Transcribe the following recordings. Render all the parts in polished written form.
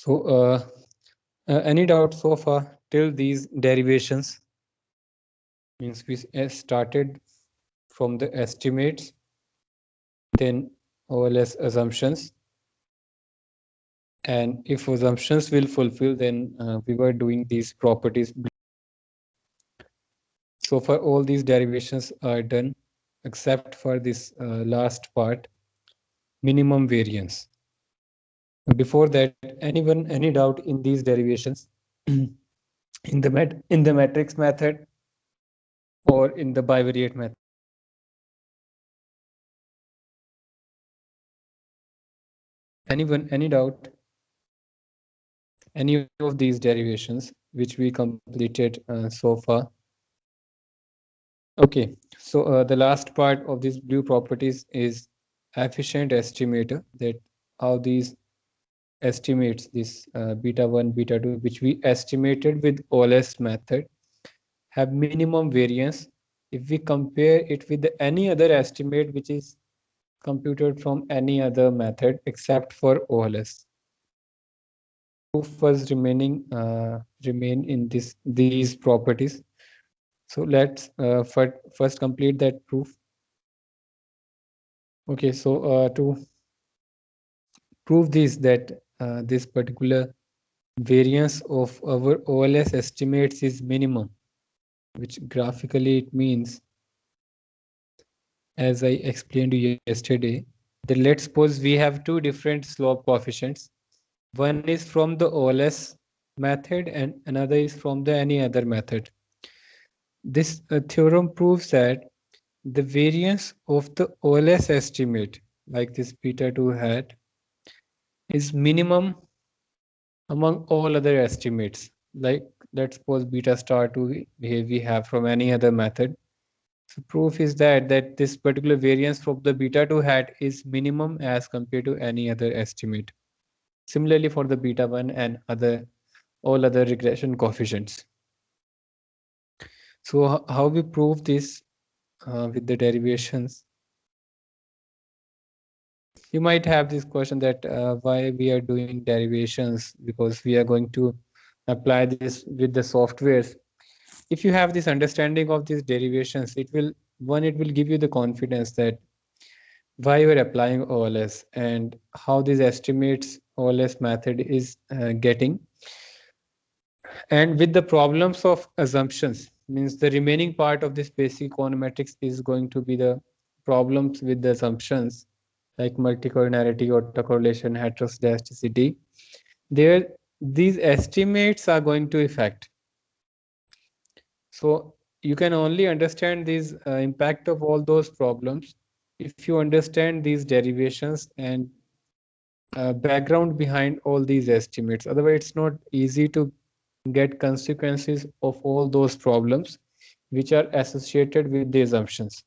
So, any doubt so far till these derivations? Means we started from the estimates, then OLS assumptions, and if assumptions will fulfill, then we were doing these properties. So far, all these derivations are done, except for this last part, minimum variance. Before that, anyone any doubt in these derivations in the matrix method or in the bivariate method? Anyone any doubt? Any of these derivations which we completed so far? Okay, so the last part of these blue properties is efficient estimator, that how these estimates this beta 1 beta 2 which we estimated with OLS method have minimum variance if we compare it with any other estimate which is computed from any other method except for OLS. Proof was remain in these properties. So let's first complete that proof. Okay, so to prove this, that this particular variance of our OLS estimates is minimum, which graphically it means, as I explained you yesterday, that let's suppose we have two different slope coefficients. One is from the OLS method and another is from the any other method. This theorem proves that the variance of the OLS estimate, like this beta 2 hat, is minimum among all other estimates. Like let's suppose beta star 2 here we have from any other method. So proof is that this particular variance from the beta 2 hat is minimum as compared to any other estimate. Similarly for the beta 1 and all other regression coefficients. So how we prove this with the derivations? You might have this question that why we are doing derivations, because we are going to apply this with the softwares. If you have this understanding of these derivations, it will give you the confidence that why you are applying OLS and how these estimates OLS method is getting. And with the problems of assumptions, means the remaining part of this basic econometrics is going to be the problems with the assumptions, like multicollinearity, autocorrelation, heteroscedasticity. There, these estimates are going to affect. So you can only understand these impact of all those problems if you understand these derivations and background behind all these estimates. Otherwise, it's not easy to get consequences of all those problems which are associated with the assumptions.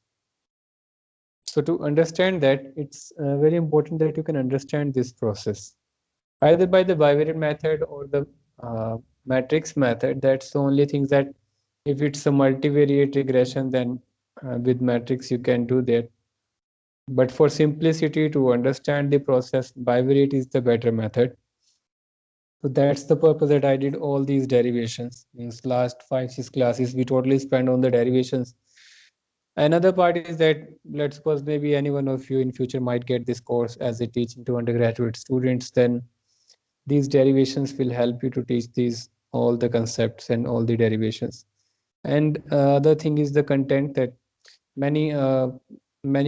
So to understand that, it's very important that you can understand this process either by the bivariate method or the matrix method. That's the only thing, that if it's a multivariate regression, then with matrix you can do that. But for simplicity to understand the process, bivariate is the better method. So that's the purpose that I did all these derivations. Means last 5-6 classes we totally spent on the derivations. Another part is that, let's suppose maybe any one of you in future might get this course as a teaching to undergraduate students, then these derivations will help you to teach these all the concepts and all the derivations. And other thing is the content, that many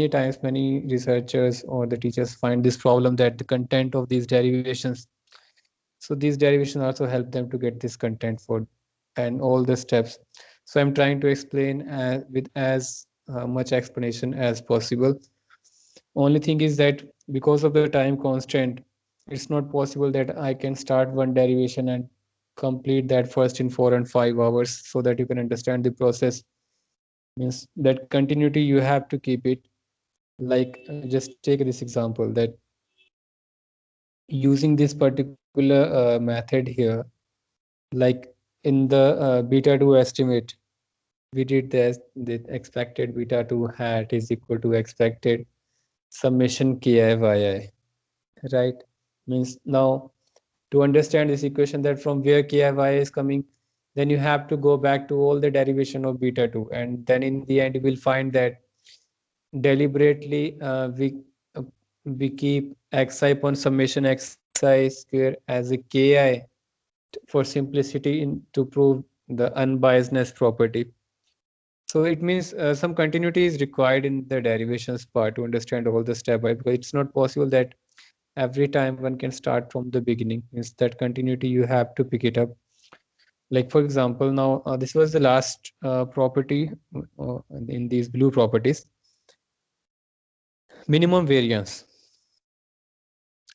times many researchers or the teachers find this problem, that the content of these derivations, so these derivations also help them to get this content for and all the steps. So I'm trying to explain with as much explanation as possible. Only thing is that because of the time constraint, it's not possible that I can start one derivation and complete that first in 4 and 5 hours, so that you can understand the process. Means that continuity you have to keep it. Like just take this example, that using this particular method here, like in the beta 2 estimate, we did this, the expected beta 2 hat is equal to expected summation ki yi, right? Means now To understand this equation, that from where ki is coming, then you have to go back to all the derivation of beta 2, and then in the end you will find that deliberately uh, we keep xi upon summation xi square as a ki for simplicity to prove the unbiasedness property. So it means some continuity is required in the derivations part to understand all the step by, because it's not possible that every time one can start from the beginning. Means that continuity you have to pick it up. Like for example, now this was the last property in these blue properties, minimum variance.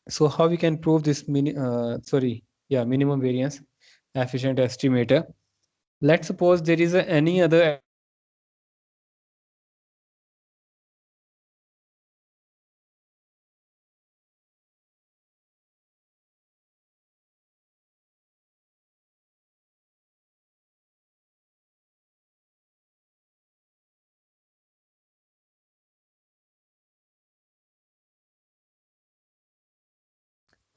So how we can prove this minimum variance efficient estimator? Let's suppose there is any other estimate beta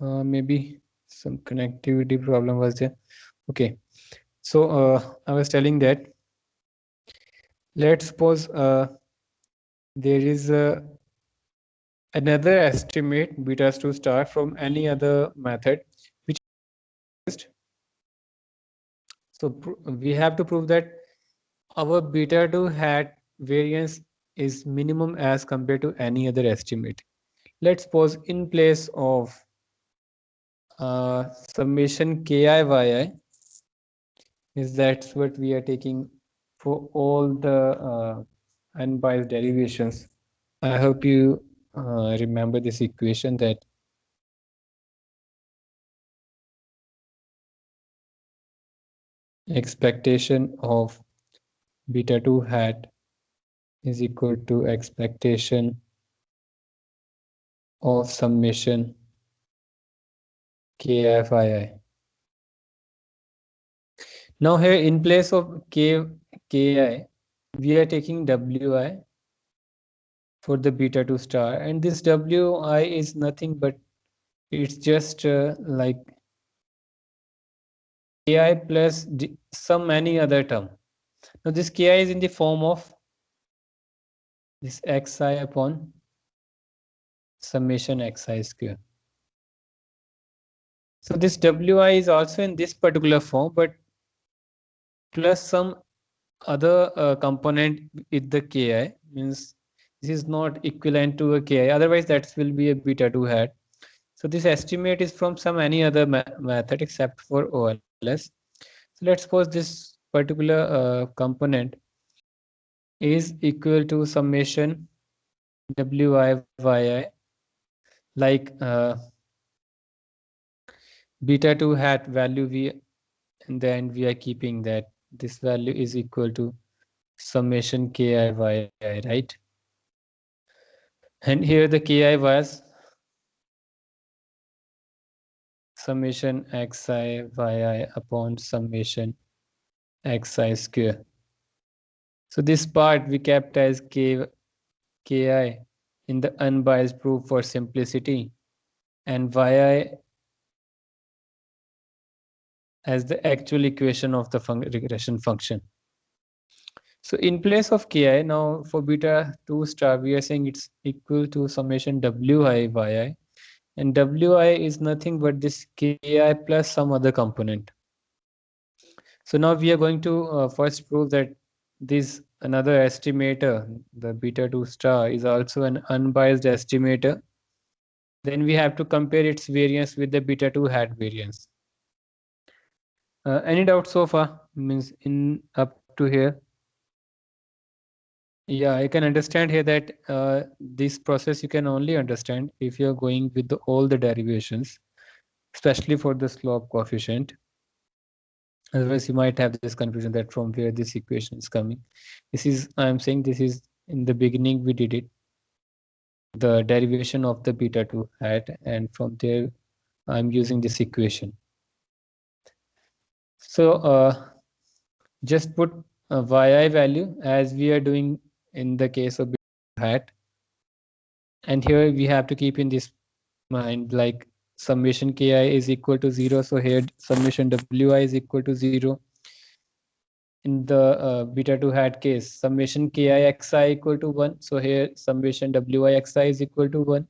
2 hat maybe some connectivity problem was there. Okay, so I was telling that let's suppose there is another estimate beta 2 star from any other method which is, so we have to prove that our beta 2 hat variance is minimum as compared to any other estimate. Let's suppose in place of summation ki yi, is that's what we are taking for all the unbiased derivations. I hope you remember this equation, that expectation of beta 2 hat is equal to expectation of summation kfi. Now here in place of ki, we are taking wi for the beta 2 star, and this wi is nothing but it's just like ki plus some any other term. Now this ki is in the form of this xi upon summation xi square. So this wi is also in this particular form, but plus some other component with the ki, means this is not equivalent to a ki, otherwise that will be a beta 2 hat. So this estimate is from some any other method except for OLS. So let's suppose this particular component is equal to summation wi yi, like beta 2 hat value we, and then we are keeping that this value is equal to summation ki yi, right? And here the ki was summation xi yi upon summation xi square. So this part we kept as ki in the unbiased proof for simplicity, and yi as the actual equation of the regression function. So in place of ki, now for beta 2 star, we are saying it's equal to summation wi yi, and wi is nothing but this ki plus some other component. So now we are going to first prove that this another estimator, the beta 2 star, is also an unbiased estimator. Then we have to compare its variance with the beta 2 hat variance. Any doubt so far? Means in up to here? Yeah, I can understand here that this process you can only understand if you're going with all the derivations, especially for the slope coefficient. Otherwise, you might have this confusion that from where this equation is coming. This is, I'm saying this is in the beginning we did it, the derivation of the beta 2 hat, and from there I'm using this equation. So just put a yi value as we are doing in the case of beta hat, and here we have to keep in this mind, like summation ki is equal to 0. So here summation wi is equal to 0. In the beta 2 hat case, summation ki xi equal to 1. So here summation wi xi is equal to 1.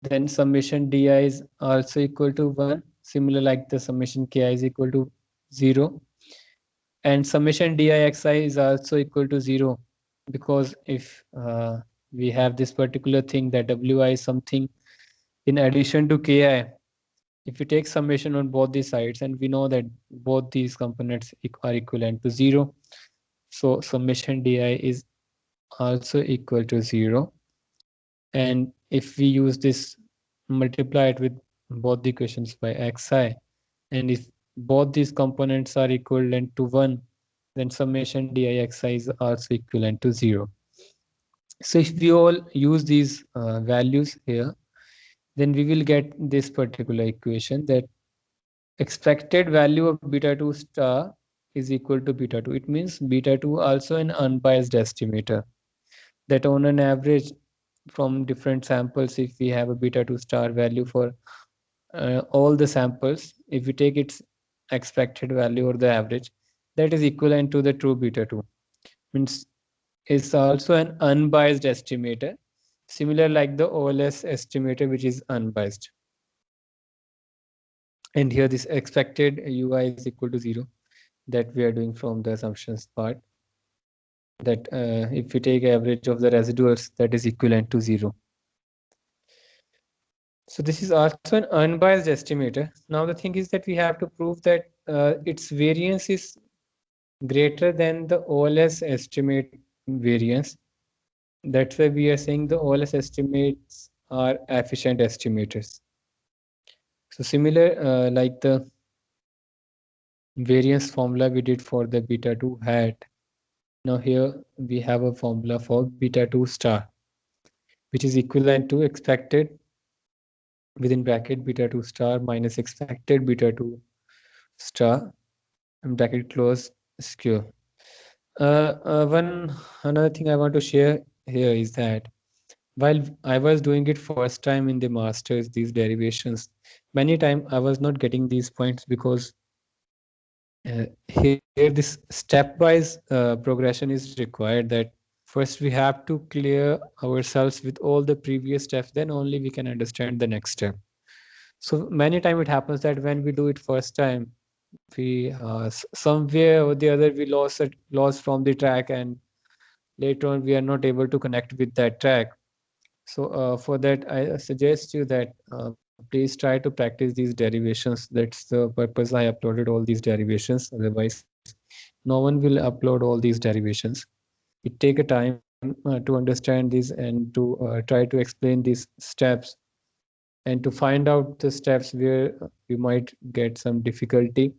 Then summation di is also equal to 1. Similar like the summation ki is equal to 0. And summation di xi is also equal to 0, because if we have this particular thing that wi is something in addition to ki, if we take summation on both these sides, and we know that both these components are equivalent to 0, so summation di is also equal to 0. And if we use this, multiply it with both the equations by xi, and if both these components are equivalent to 1, then summation di xi is also equivalent to 0. So if we all use these values here, then we will get this particular equation, that expected value of beta 2 star is equal to beta 2. It means beta 2 also an unbiased estimator, that on an average from different samples, if we have a beta 2 star value for all the samples, if we take its expected value or the average, that is equivalent to the true beta 2. Means it's also an unbiased estimator, similar like the OLS estimator, which is unbiased. And here this expected UI is equal to 0, that we are doing from the assumptions part, that if we take average of the residuals, that is equivalent to 0. So this is also an unbiased estimator. Now the thing is that we have to prove that its variance is greater than the OLS estimate variance. That's why we are saying the OLS estimates are efficient estimators. So similar like the variance formula we did for the beta 2 hat. Now here we have a formula for beta 2 star, which is equivalent to expected within bracket beta 2 star minus expected beta 2 star and bracket close skew. One another thing I want to share here is that while I was doing it first time in the masters, these derivations, many time I was not getting these points, because here this stepwise progression is required, that first we have to clear ourselves with all the previous steps, then only we can understand the next step. So many time it happens that when we do it first time, we somewhere or the other we lost from the track, and later on we are not able to connect with that track. So for that I suggest you that please try to practice these derivations. That's the purpose I uploaded all these derivations. Otherwise no one will upload all these derivations. It take a time to understand these and to try to explain these steps, and to find out the steps where you might get some difficulty.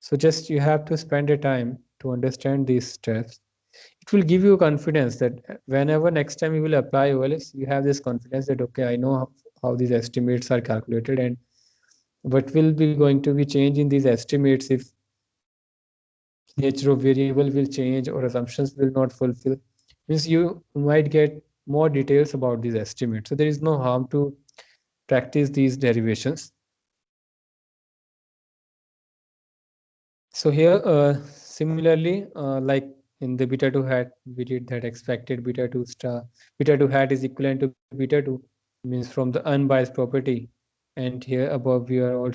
So just you have to spend a time to understand these steps. It will give you confidence that whenever next time you will apply OLS, you have this confidence that okay, I know how these estimates are calculated, and what will be going to be change in these estimates if nature of variable will change or assumptions will not fulfill. Means you might get more details about these estimates. So there is no harm to practice these derivations. So here, similarly, like in the beta 2 hat, we did that expected beta 2 star, beta 2 hat is equivalent to beta 2, means from the unbiased property. And here above, we are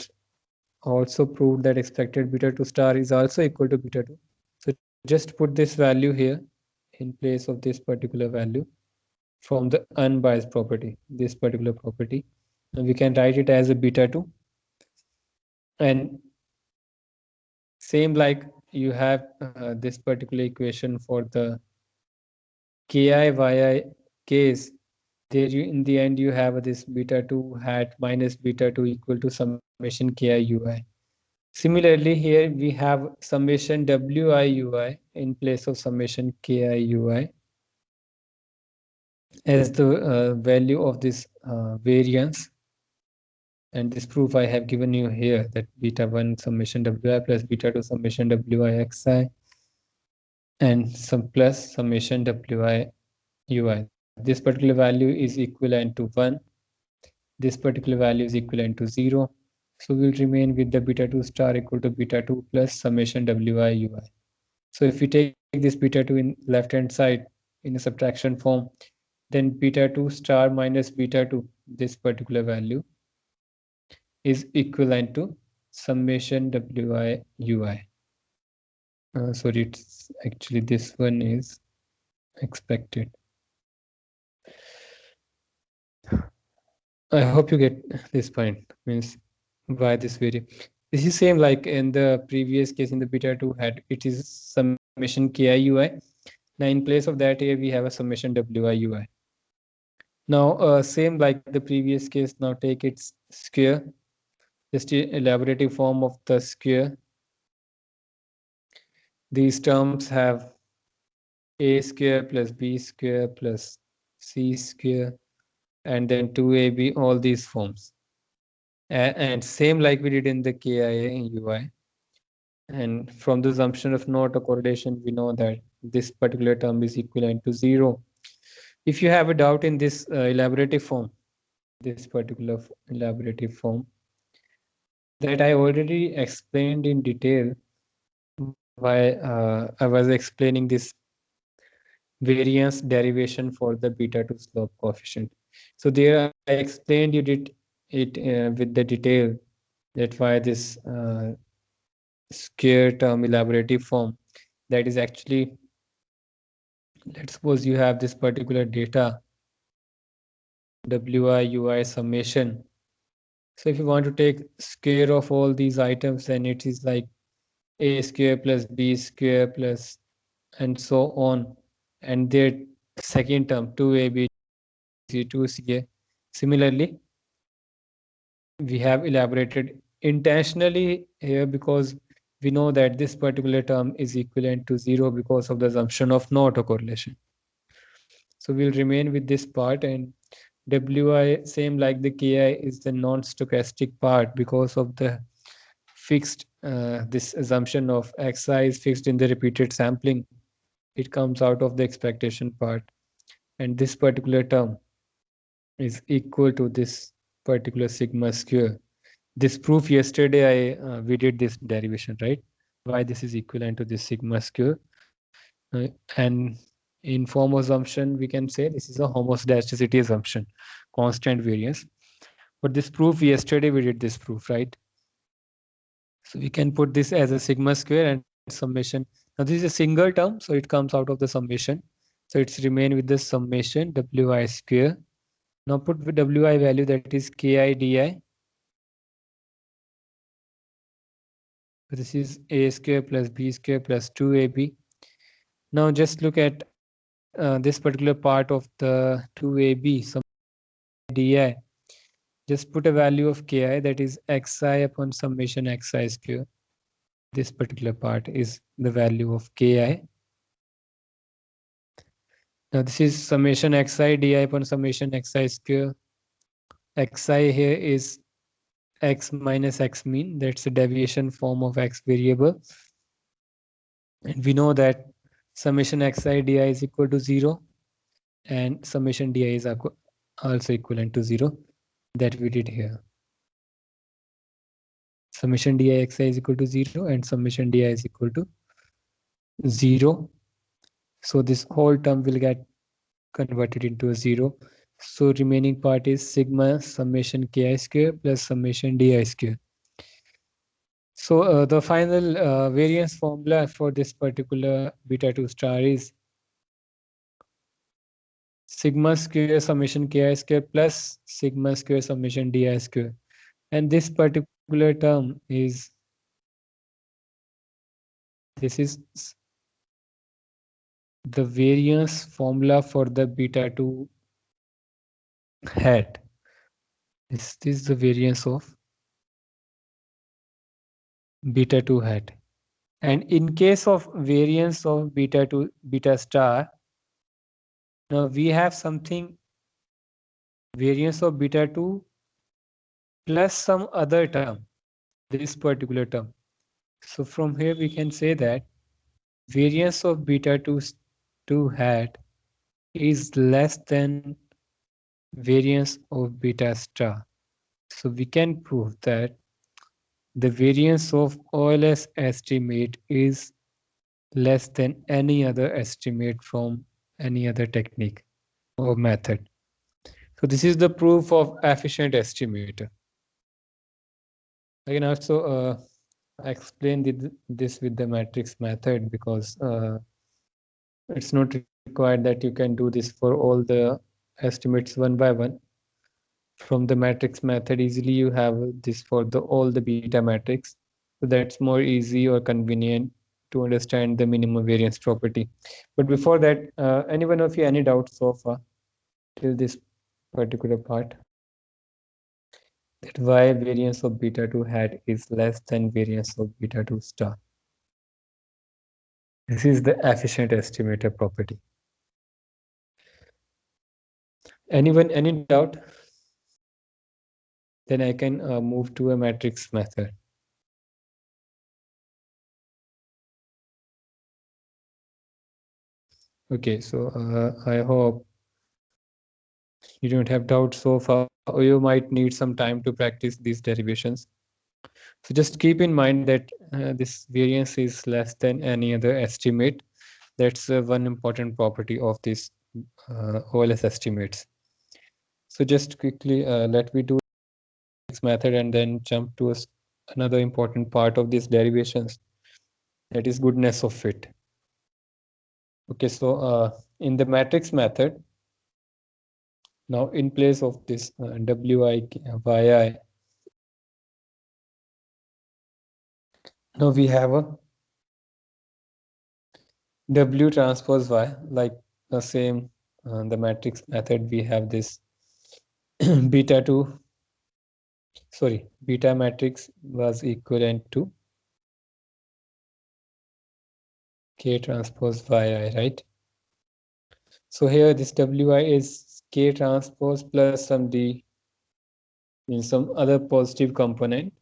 also proved that expected beta 2 star is also equal to beta 2. So just put this value here in place of this particular value from the unbiased property, this particular property. And we can write it as a beta 2. And same like you have this particular equation for the ki yi case, there you in the end you have this beta 2 hat minus beta 2 equal to summation ki ui. Similarly here we have summation wi ui in place of summation ki ui as the value of this variance. And this proof I have given you here, that beta 1 summation wi plus beta 2 summation wi xi and some plus summation wi ui. This particular value is equivalent to 1. this particular value is equivalent to 0. So we'll remain with the beta 2 star equal to beta 2 plus summation wi ui. So if we take this beta 2 in left hand side in a subtraction form, then beta 2 star minus beta 2, this particular value, is equivalent to summation wi ui. Sorry, it's actually this one is expected. I hope you get this point. Means why this vary. This is same like in the previous case in the beta 2 had it is summation ki ui. Now in place of that here we have a summation wi ui. Now same like the previous case. Now take its square, just the elaborative form of the square. These terms have a square plus b square plus c square and then 2ab, all these forms. And same like we did in the kia in ui. And from the assumption of not a correlation, we know that this particular term is equivalent to 0. If you have a doubt in this elaborative form, this particular elaborative form, that I already explained in detail why I was explaining this variance derivation for the beta 2 slope coefficient. So there I explained you did it with the detail that why this square term elaborative form, that is actually, let's suppose you have this particular data wi ui summation. So if you want to take square of all these items, then it is like a square plus b square plus and so on, and their second term 2ab 2ca. Similarly, we have elaborated intentionally here because we know that this particular term is equivalent to 0 because of the assumption of no autocorrelation. So we'll remain with this part, and wi, same like the ki, is the non-stochastic part because of the fixed this assumption of xi is fixed in the repeated sampling. It comes out of the expectation part, and this particular term is equal to this particular sigma square. This proof yesterday we did this derivation, right? Why this is equivalent to this sigma square. And in form assumption, we can say this is a homoscedasticity assumption, constant variance. But this proof yesterday we did this proof, right? So we can put this as a sigma square and summation. Now this is a single term, so it comes out of the summation. So it's remain with the summation wi square. Now put wi value, that is ki di. This is a square plus b square plus 2ab. Now just look at this particular part of the 2ab, some di. Just put a value of ki, that is xi upon summation xi square. This particular part is the value of ki. Now this is summation xi di upon summation xi square. Xi here is x minus x mean. That's a deviation form of x variable. And we know that summation xi di is equal to 0 and summation di is also equivalent to 0. That we did here. Summation di xi is equal to 0 and summation di is equal to 0. So this whole term will get converted into a 0. So remaining part is sigma summation ki square plus summation di square. So the final variance formula for this particular beta 2 star is sigma square summation ki square plus sigma square summation di square. And this particular term is, this is the variance formula for the beta 2 hat. This is the variance of beta 2 hat. And in case of variance of beta 2 beta star, now we have something variance of beta 2 plus some other term, this particular term. So from here we can say that variance of beta 2 hat is less than variance of beta star. So we can prove that the variance of OLS estimate is less than any other estimate from any other technique or method. So this is the proof of efficient estimator. I can also explain this with the matrix method because it's not required that you can do this for all the estimates one by one. From the matrix method, easily you have this for the all the beta matrix. So that's more easy or convenient to understand the minimum variance property. But before that, anyone of you any doubts so far till this particular part? That why variance of beta 2 hat is less than variance of beta 2 star. This is the efficient estimator property. Anyone, any doubt? Then I can move to a matrix method. Okay, so I hope you don't have doubts so far, or you might need some time to practice these derivations. So just keep in mind that this variance is less than any other estimate. That's one important property of this OLS estimates. So just quickly, let me do this method and then jump to another important part of these derivations, that is goodness of fit. Okay, so in the matrix method, now in place of this wi yi, now we have a w transpose y, like the same the matrix method. We have this beta 2, sorry, beta matrix was equivalent to k transpose yi, right? So here this wi is k transpose plus some d in some other positive component.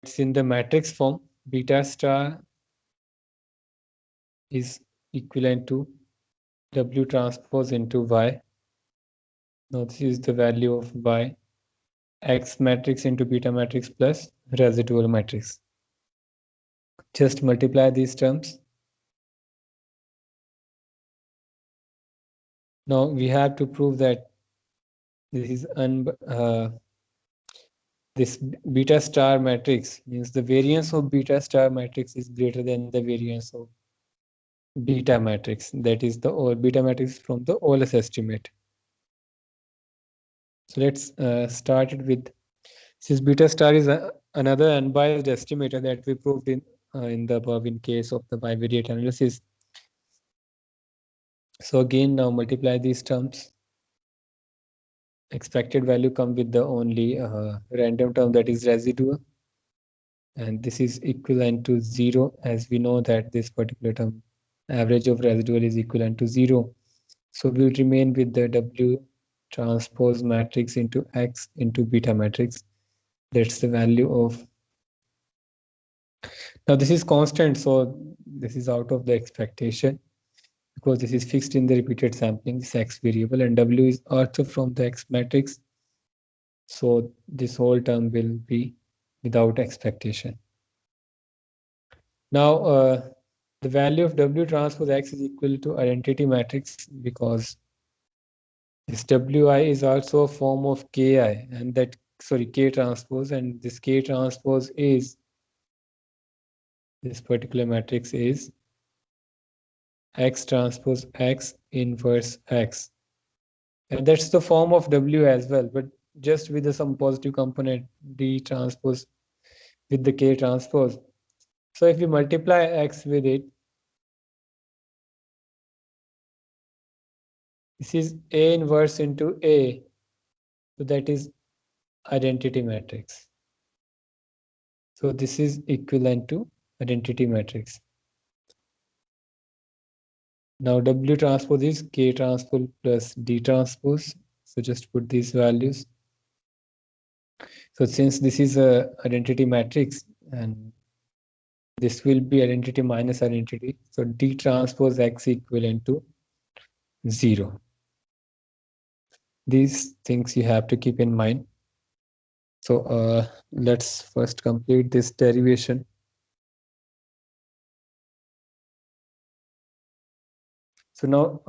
It's in the matrix form. Beta star is equivalent to w transpose into y. Now this is the value of y, x matrix into beta matrix plus residual matrix. Just multiply these terms. Now we have to prove that this is this beta star matrix means the variance of beta star matrix is greater than the variance of beta matrix, that is the or beta matrix from the OLS estimate. So let's start it with, since beta star is another unbiased estimator that we proved in the above in case of the bivariate analysis. So again, now multiply these terms. Expected value come with the only random term, that is residual, and this is equivalent to 0, as we know that this particular term average of residual is equivalent to 0. So we'll remain with the W transpose matrix into X into beta matrix. That's the value of, now this is constant, so this is out of the expectation because this is fixed in the repeated sampling, this X variable, and W is also from the X matrix. So this whole term will be without expectation. Now the value of W transpose X is equal to identity matrix because this Wi is also a form of Ki, and that, sorry, K transpose, and this K transpose is, this particular matrix is X transpose X inverse X. And that's the form of W as well, but just with some positive component D transpose with the K transpose. So if we multiply X with it, this is A inverse into A, so that is identity matrix. So this is equivalent to identity matrix. Now W transpose is K transpose plus D transpose. So just put these values. So since this is a identity matrix and this will be identity minus identity, so D transpose X equivalent to 0. These things you have to keep in mind. So let's first complete this derivation. So now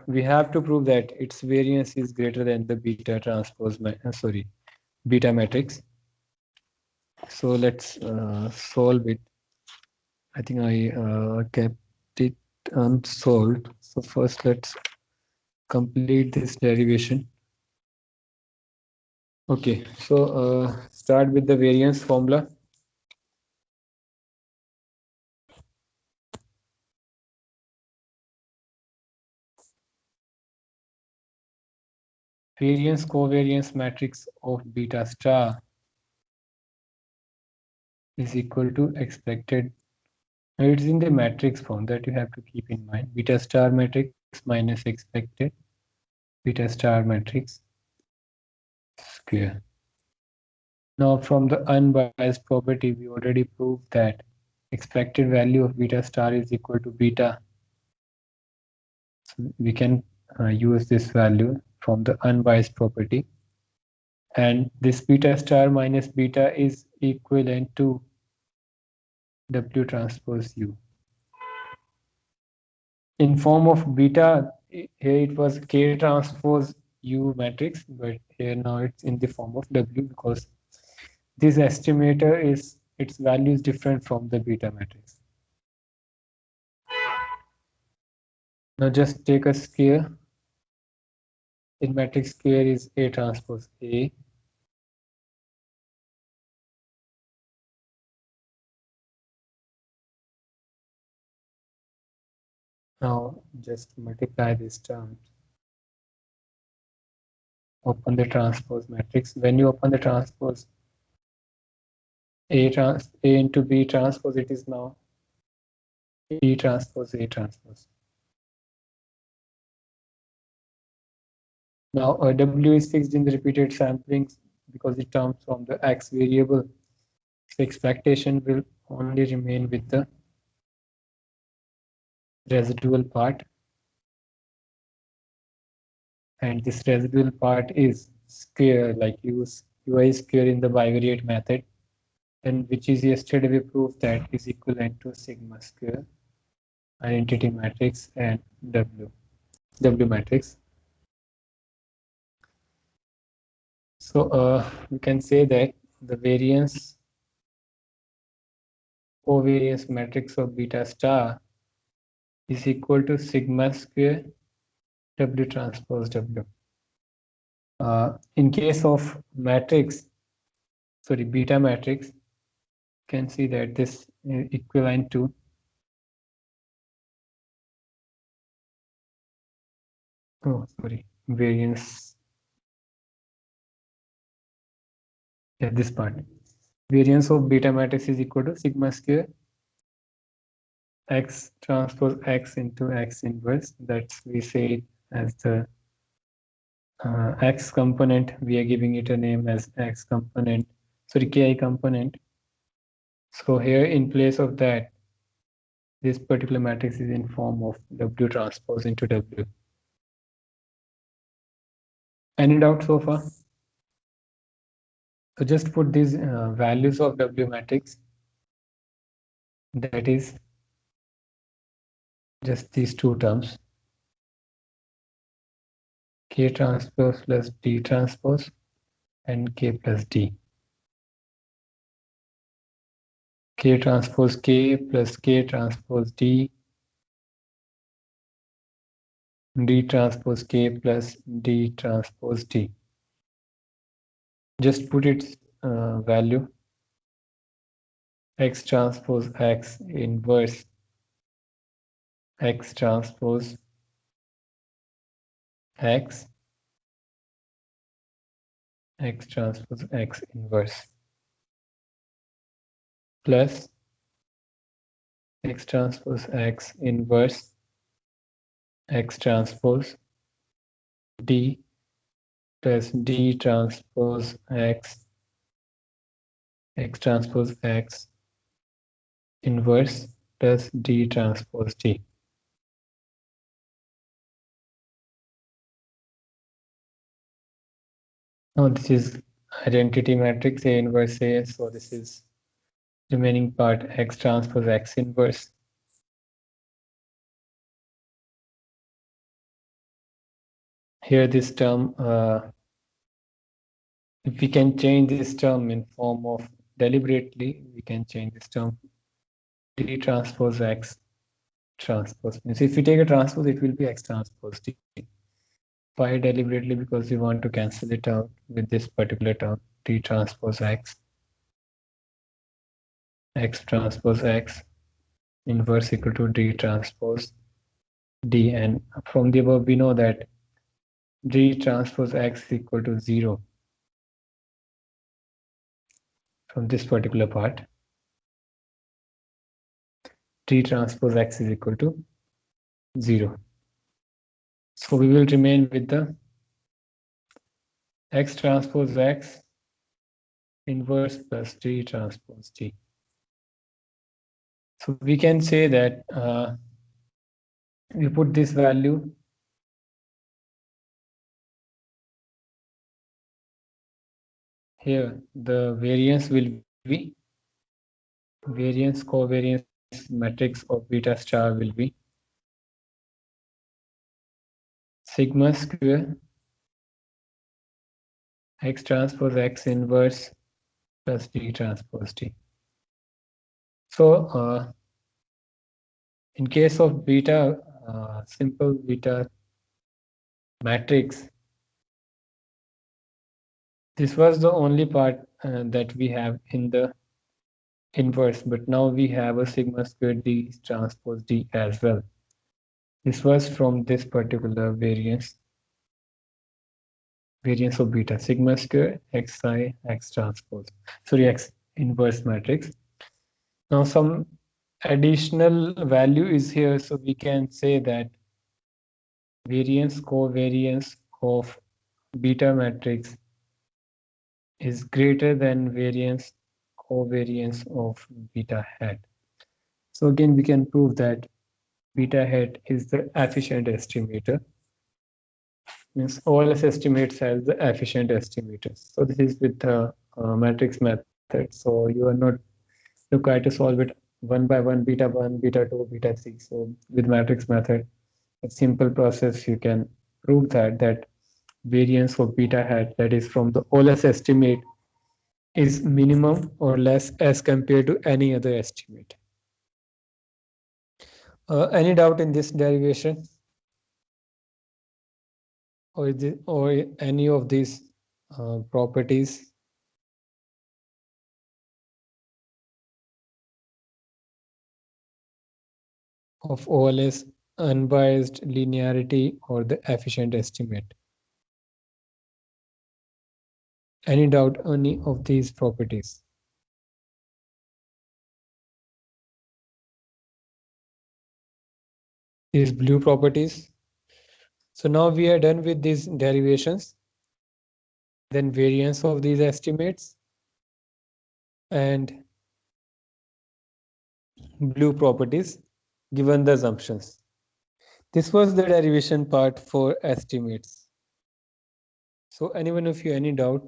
we have to prove that its variance is greater than the beta transpose, sorry, beta matrix. So let's solve it. I think I kept it unsolved. So first let's complete this derivation. Okay, so start with the variance formula. Variance covariance matrix of beta star is equal to expected. It's in the matrix form that you have to keep in mind. Beta star matrix minus expected beta star matrix square. Now from the unbiased property, we already proved that expected value of beta star is equal to beta. So we can use this value from the unbiased property. And this beta star minus beta is equivalent to W transpose U. In form of beta, here it was K transpose U matrix, but here now it's in the form of W because this estimator is its value is different from the beta matrix. Now just take a square. In matrix square is A transpose A. Now just multiply these terms. Open the transpose matrix. When you open the transpose A into B transpose, it is now B transpose A transpose. Now W is fixed in the repeated samplings because it comes from the X variable. So expectation will only remain with the residual part. And this residual part is square, like use UI square in the bivariate method, and which is yesterday we proved that is equivalent to sigma square identity matrix and W matrix. So we can say that the variance covariance matrix of beta star is equal to sigma square W transpose W. In case of matrix, sorry, beta matrix, you can see that this is equivalent to variance. Yeah, this part. Variance of beta matrix is equal to sigma square X transpose X into X inverse. That's we say it as the X component. We are giving it a name as X component. Sorry, Ki component. So here in place of that, this particular matrix is in form of W transpose into W. Any doubt so far? So just put these values of W matrix. That is just these two terms. K transpose plus D transpose and K plus D. K transpose K plus K transpose D, D transpose K plus D transpose D. Just put its value. X transpose X inverse X transpose X, X transpose X inverse plus X transpose X inverse X transpose D plus D transpose X, X transpose X inverse plus D transpose D. Now this is identity matrix A inverse A. So this is remaining part X transpose X inverse. Here this term, if we can change this term in form of deliberately, we can change this term D transpose X transpose. Means if we take a transpose, it will be X transpose D. Why deliberately? Because we want to cancel it out with this particular term D transpose X, X transpose X inverse equal to D transpose D. And from the above, we know that D transpose X is equal to 0 from this particular part. D transpose X is equal to 0. So we will remain with the X transpose X inverse plus D transpose D. So we can say that we put this value here, the variance will be variance covariance matrix of beta star will be sigma square X transpose X inverse plus D transpose D. So in case of beta, simple beta matrix, this was the only part that we have in the inverse, but now we have a sigma square D transpose D as well. This was from this particular variance of beta, sigma square xi x transpose, sorry, X inverse matrix. Now some additional value is here, so we can say that variance covariance of beta matrix is greater than variance covariance of beta hat. So again, we can prove that beta hat is the efficient estimator. Means OLS estimates as the efficient estimators. So this is with the matrix method. So you are not required to solve it one by one, beta 1, beta 2, beta 3. So with matrix method, a simple process, you can prove that variance of beta hat, that is from the OLS estimate, is minimum or less as compared to any other estimate. Any doubt in this derivation, or any of these properties? Of OLS, unbiased linearity, or the efficient estimate? Any doubt on any of these properties? These blue properties. So now we are done with these derivations, then variance of these estimates, and blue properties given the assumptions. This was the derivation part for estimates. So anyone of you any doubt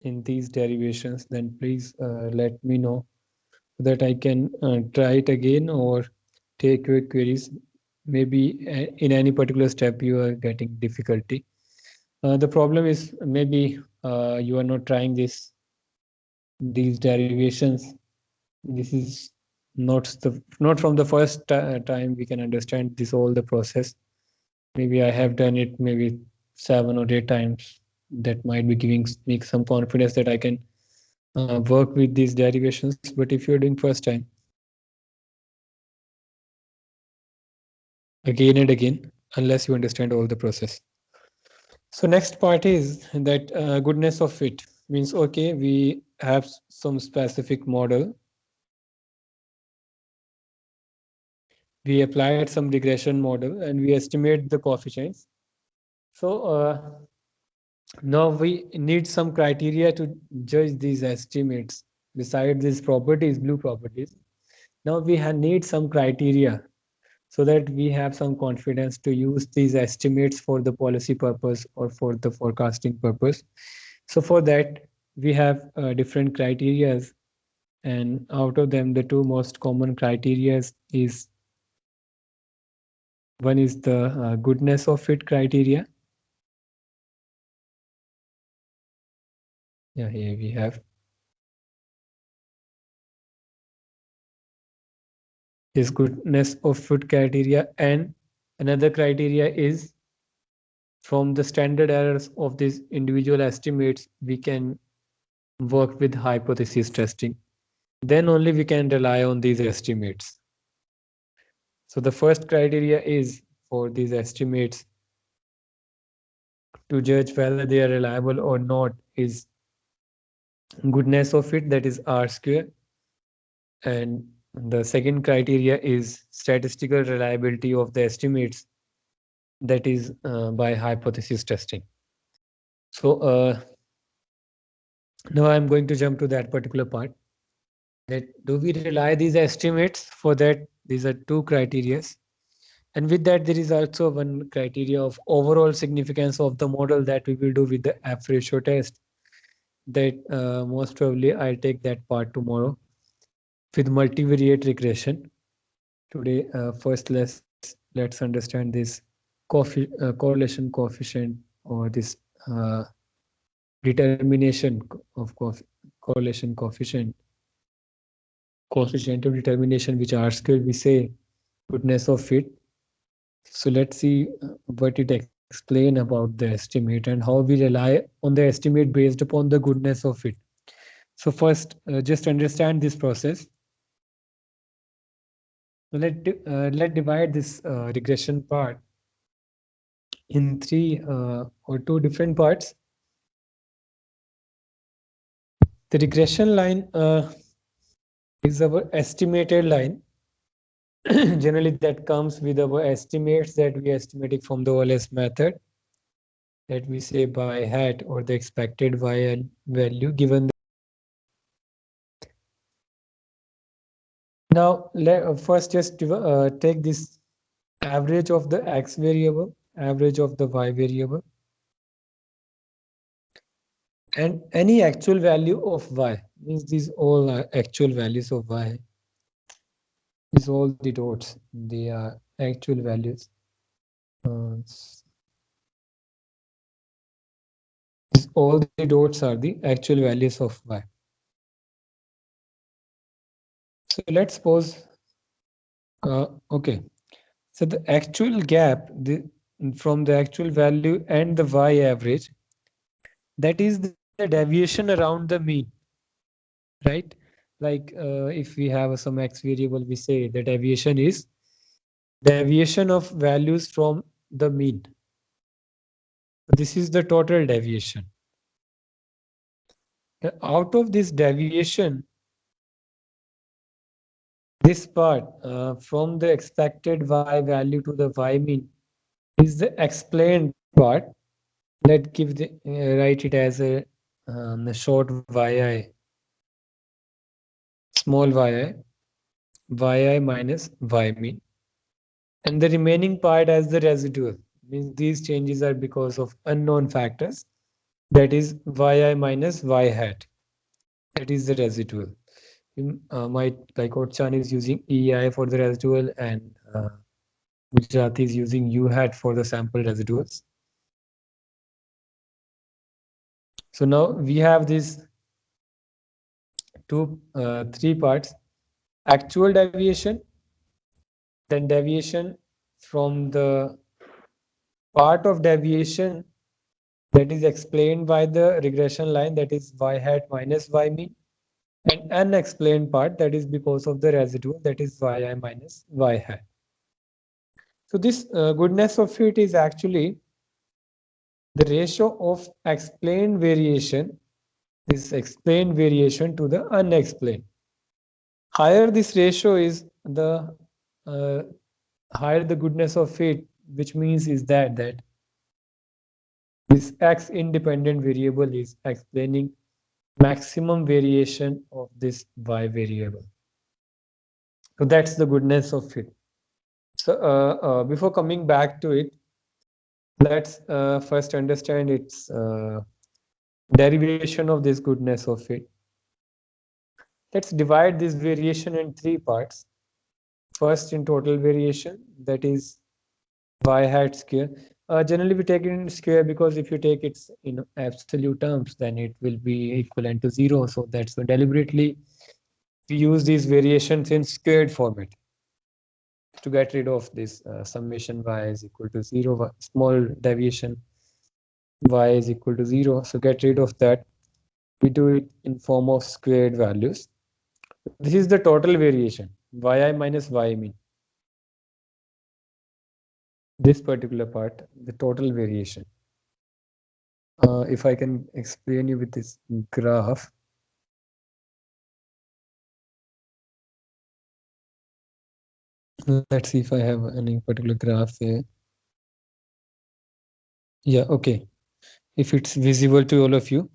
in these derivations, then please let me know so that I can try it again or take your queries. Maybe in any particular step you are getting difficulty. The problem is maybe you are not trying these derivations. This is not from the first time we can understand this all the process. Maybe I have done it maybe 7 or 8 times. That might be giving me some confidence that I can work with these derivations. But if you're doing first time, again and again, unless you understand all the process. So next part is that goodness of fit. Means, okay, we have some specific model. We applied some regression model and we estimate the coefficients. So now we need some criteria to judge these estimates. Besides these properties, blue properties, now we need some criteria. so that we have some confidence to use these estimates for the policy purpose or for the forecasting purpose. So for that, we have different criterias, and out of them, the two most common criterias is one is the goodness of fit criteria. Yeah, here we have this goodness of fit criteria, and another criteria is from the standard errors of these individual estimates, we can work with hypothesis testing. Then only we can rely on these estimates. So the first criteria is for these estimates to judge whether they are reliable or not is goodness of fit, that is R square. And the second criteria is statistical reliability of the estimates, that is by hypothesis testing. So now I'm going to jump to that particular part, that do we rely these estimates? For that, these are two criteria. And with that, there is also one criteria of overall significance of the model that we will do with the F ratio test, that most probably I'll take that part tomorrow with multivariate regression. Today, first let's understand this correlation coefficient, or this uh, determination of correlation coefficient of determination, which R square we say goodness of fit. So let's see what it explain about the estimate and how we rely on the estimate based upon the goodness of it. So first, just understand this process. So let divide this regression part in three or two different parts. The regression line is our estimated line. Generally, that comes with our estimates that we estimated from the OLS method, that we say by hat, or the expected y value given. Now, first just take this average of the x variable, average of the y variable, and any actual value of y. Means these all are actual values of y. These all the dots, they are actual values. All the dots are the actual values of y. So let's suppose, okay. So the actual gap from the actual value and the y average, that is the deviation around the mean, right? Like if we have some x variable, we say the deviation is deviation of values from the mean. This is the total deviation. Out of this deviation, this part from the expected y value to the y mean is the explained part. Let's give the write it as a short yi, small yi minus y mean, and the remaining part as the residual. Means these changes are because of unknown factors, that is yi minus y hat, that is the residual. Might like Otchan is using ei for the residual, and Gujarati is using u hat for the sample residuals. So now we have these three parts: actual deviation, then deviation from the part of deviation that is explained by the regression line, that is y hat minus y mean, and unexplained part, that is because of the residual, that is yi minus y hat. So this goodness of fit is actually the ratio of explained variation, this explained variation to the unexplained. Higher this ratio is, the uh, higher the goodness of fit, which means is that this x independent variable is explaining maximum variation of this y variable. So that's the goodness of fit. So before coming back to it, let's first understand its derivation of this goodness of it. Let's divide this variation in three parts. First, in total variation, that is y hat square. Generally, we take it in square because if you take its in absolute terms, then it will be equivalent to zero. So that's why deliberately we use these variations in squared format to get rid of this summation y is equal to zero, small deviation y is equal to zero. So get rid of that. We do it in form of squared values. This is the total variation, yi minus y mean. This particular part, the total variation. If I can explain you with this graph. Let's see if I have any particular graph here. Yeah, okay. If it's visible to all of you.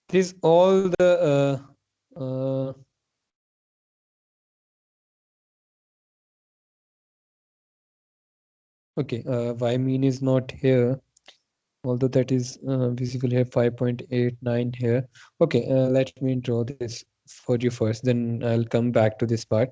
This all the okay, y mean is not here, although that is visible here 5.89 here. Okay, let me draw this for you first, then I'll come back to this part.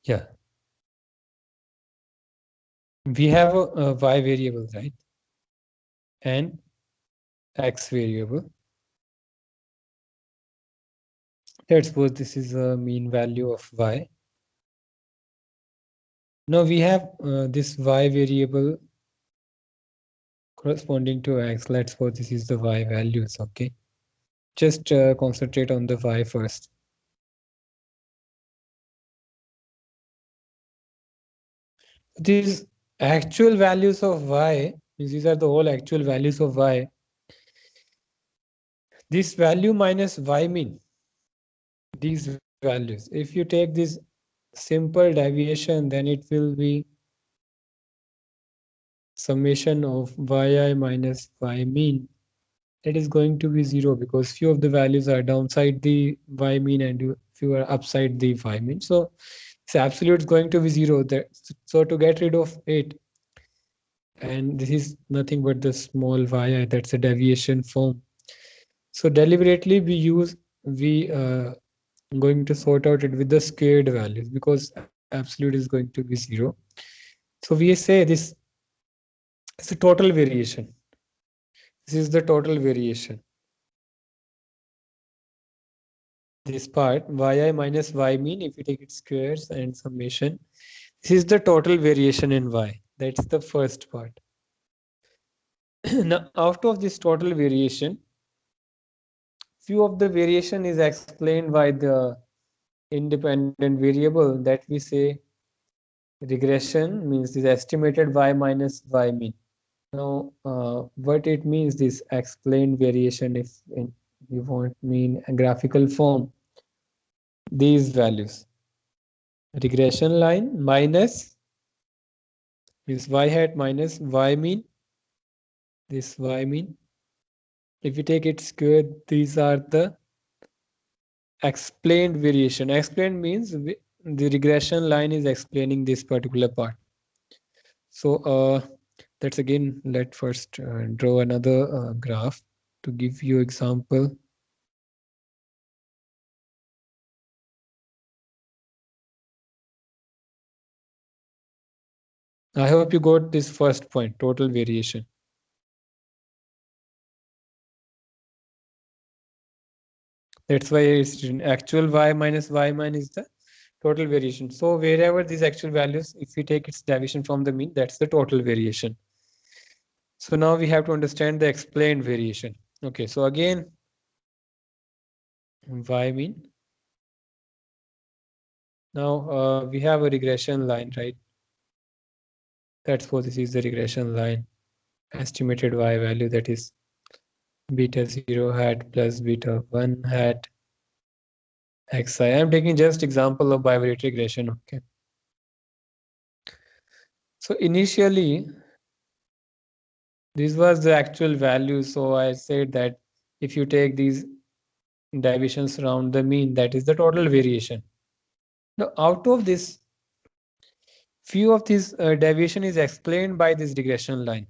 Yeah, we have a y variable, right? And x variable. Let's suppose this is a mean value of y. Now we have this y variable corresponding to x. Let's suppose this is the y values, okay? Just concentrate on the y first. These actual values of y, these are the whole actual values of y. This value minus y mean, these values. If you take this simple deviation, then it will be summation of yi minus y mean. That is going to be zero because few of the values are downside the y mean and few are upside the y mean. So it's absolute is going to be zero there. So to get rid of it, and this is nothing but the small yi, that's a deviation form. So deliberately we going to sort out it with the squared values because absolute is going to be zero. So we say this is the total variation. This is the total variation. This part yi minus y mean, if you take its squares and summation, this is the total variation in y. That's the first part. Now out of this total variation, few of the variation is explained by the independent variable that we say regression, means this estimated y minus y mean. Now what it means, this explained variation, if you want mean a graphical form, these values, regression line minus this y hat minus y mean, this y mean. If you take it squared, these are the explained variation. Explained means the regression line is explaining this particular part. So let's again let first draw another graph to give you example. I hope you got this first point, total variation. That's why it's written actual y minus y minus is the total variation. So wherever these actual values, if we take its deviation from the mean, that's the total variation. So now we have to understand the explained variation. Okay, so again, y mean. Now we have a regression line, right? That's what this is the regression line, estimated y value, that is beta 0 hat plus beta 1 hat xi. I'm taking just example of bivariate regression. Okay. So initially, this was the actual value. So I said that if you take these deviations around the mean, that is the total variation. Now, out of this, few of this deviation is explained by this regression line.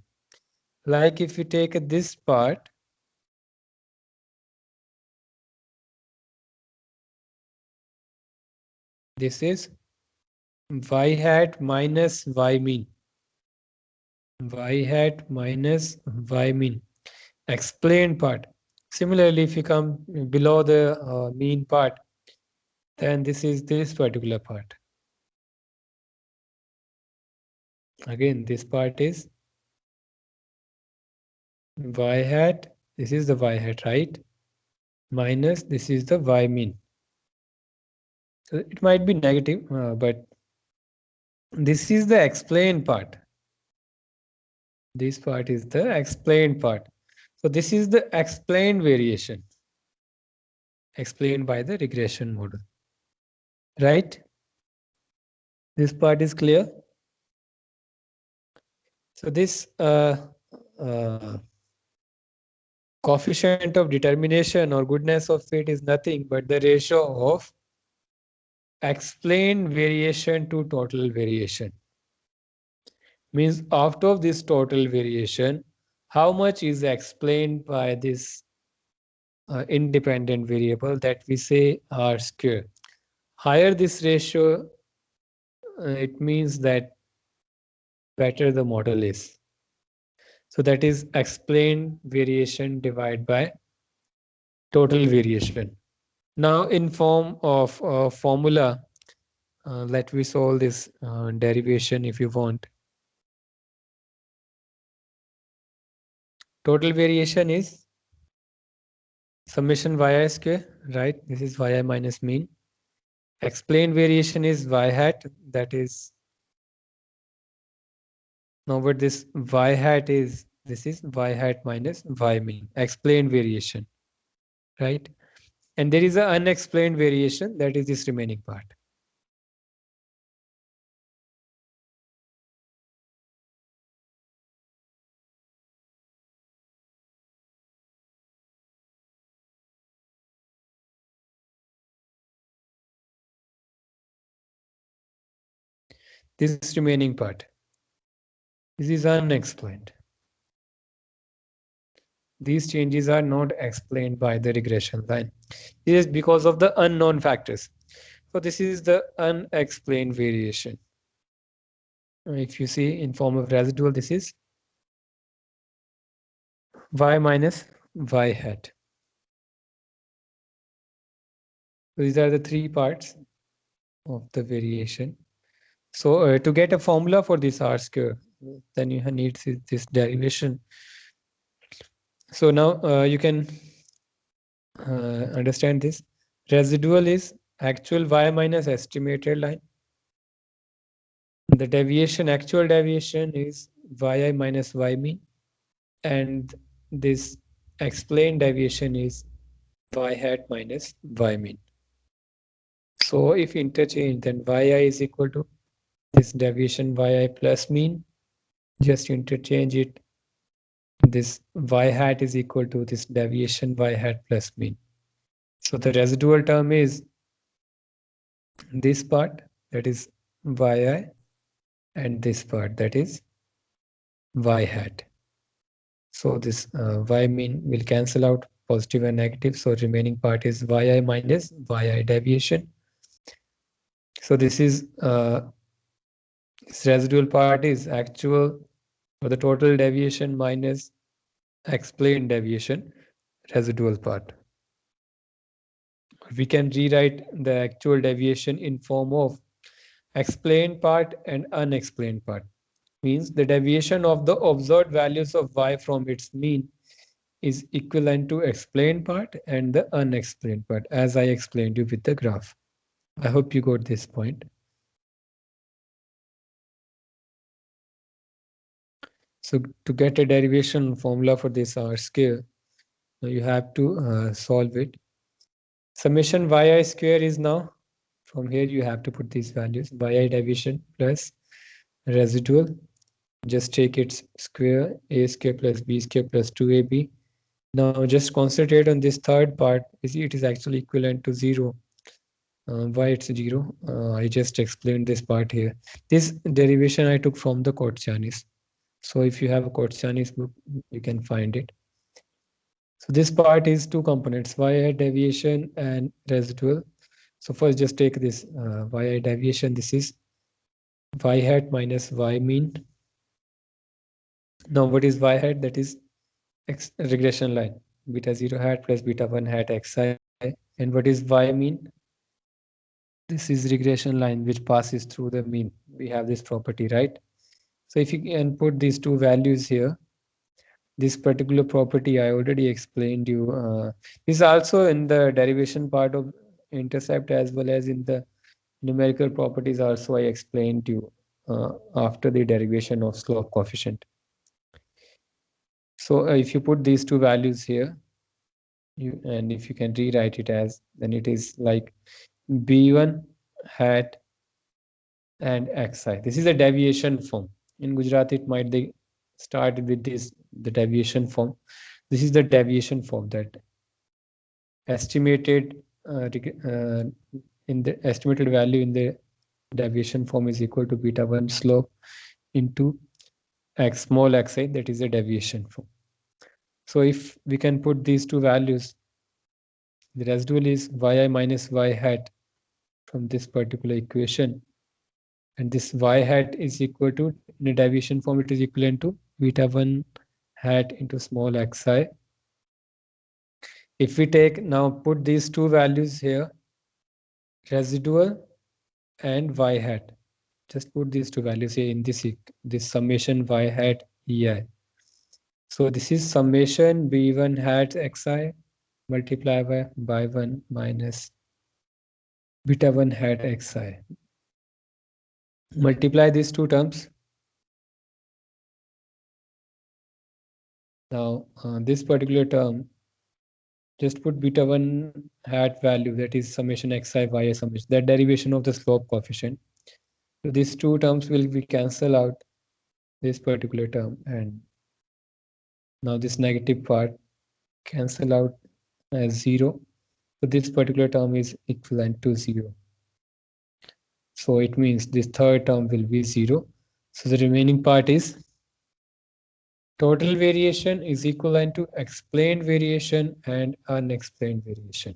Like if you take this part, this is y hat minus y mean. Y hat minus y mean. Explained part. Similarly, if you come below the mean part, then this is this particular part. Again, this part is y hat. This is the y hat, right? Minus this is the y mean. So it might be negative, but this is the explained part. This part is the explained part. So this is the explained variation explained by the regression model, right? This part is clear. So this uh, coefficient of determination or goodness of fit is nothing but the ratio of explained variation to total variation. Means after this total variation, how much is explained by this independent variable that we say r square. Higher this ratio, it means that better the model is. So that is explained variation divided by total variation. Now in form of formula, let me solve this derivation if you want. Total variation is summation yi square, right? This is yi minus mean. Explained variation is y hat, that is, now what this y hat is, this is y hat minus y mean. Explained variation, right? And there is an unexplained variation, that is this remaining part. This remaining part. This is unexplained. These changes are not explained by the regression line. This is because of the unknown factors. So this is the unexplained variation. If you see in form of residual, this is y minus y hat. So these are the three parts of the variation. So to get a formula for this r square, then you need this derivation. So now you can understand this. Residual is actual y minus estimated line. The deviation, actual deviation is yi minus y mean. And this explained deviation is y hat minus y mean. So if interchange, then yi is equal to this deviation yi plus mean. Just interchange it. This y hat is equal to this deviation y hat plus mean. So the residual term is this part, that is yi, and this part, that is y hat. So this y mean will cancel out positive and negative. So remaining part is yi minus yi deviation. So this is this residual part is actual or the total deviation minus explained deviation, residual part. We can rewrite the actual deviation in form of explained part and unexplained part. Means the deviation of the observed values of y from its mean is equivalent to explained part and the unexplained part, as I explained you with the graph. I hope you got this point. So to get a derivation formula for this R square, Now you have to solve it. Summation yi square is now, from here you have to put these values, yi deviation plus residual. Just take its square, a square plus b square plus 2ab. Now just concentrate on this third part. You see, it is actually equivalent to 0. Why it's 0? I just explained this part here. This derivation I took from the Kotsianis. So if you have a Kotsianis book, you can find it. So this part is two components, yi deviation and residual. So first just take this yi deviation. This is y hat minus y mean. Now what is y hat? That is X regression line, beta 0 hat plus beta 1 hat xi. And what is y mean? This is regression line which passes through the mean. We have this property, right? So if you can put these two values here, this particular property I already explained you. Is also in the derivation part of intercept as well as in the numerical properties also I explained you after the derivation of slope coefficient. So if you put these two values here, and if you can rewrite it as, then it is like b1 hat and xi. This is a deviation form. In Gujarati, it might they start with this, the deviation form. This is the deviation form, that estimated in the estimated value in the deviation form is equal to beta 1 slope into x small xi, that is a deviation form. So if we can put these two values, the residual is yi minus y hat from this particular equation, and this y hat is equal to, in a deviation form, it is equivalent to beta 1 hat into small xi. If we take now, put these two values here, residual and y hat, just put these two values here in this summation y hat ei. So this is summation b1 hat xi multiplied by 1 minus beta 1 hat xi. Multiply these two terms. Now this particular term, just put beta 1 hat value, that is summation xi y summation, that derivation of the slope coefficient. So these two terms will be cancel out this particular term, and now this negative part cancel out as 0. So this particular term is equivalent to 0. So it means this third term will be 0. So the remaining part is total variation is equivalent to explained variation and unexplained variation.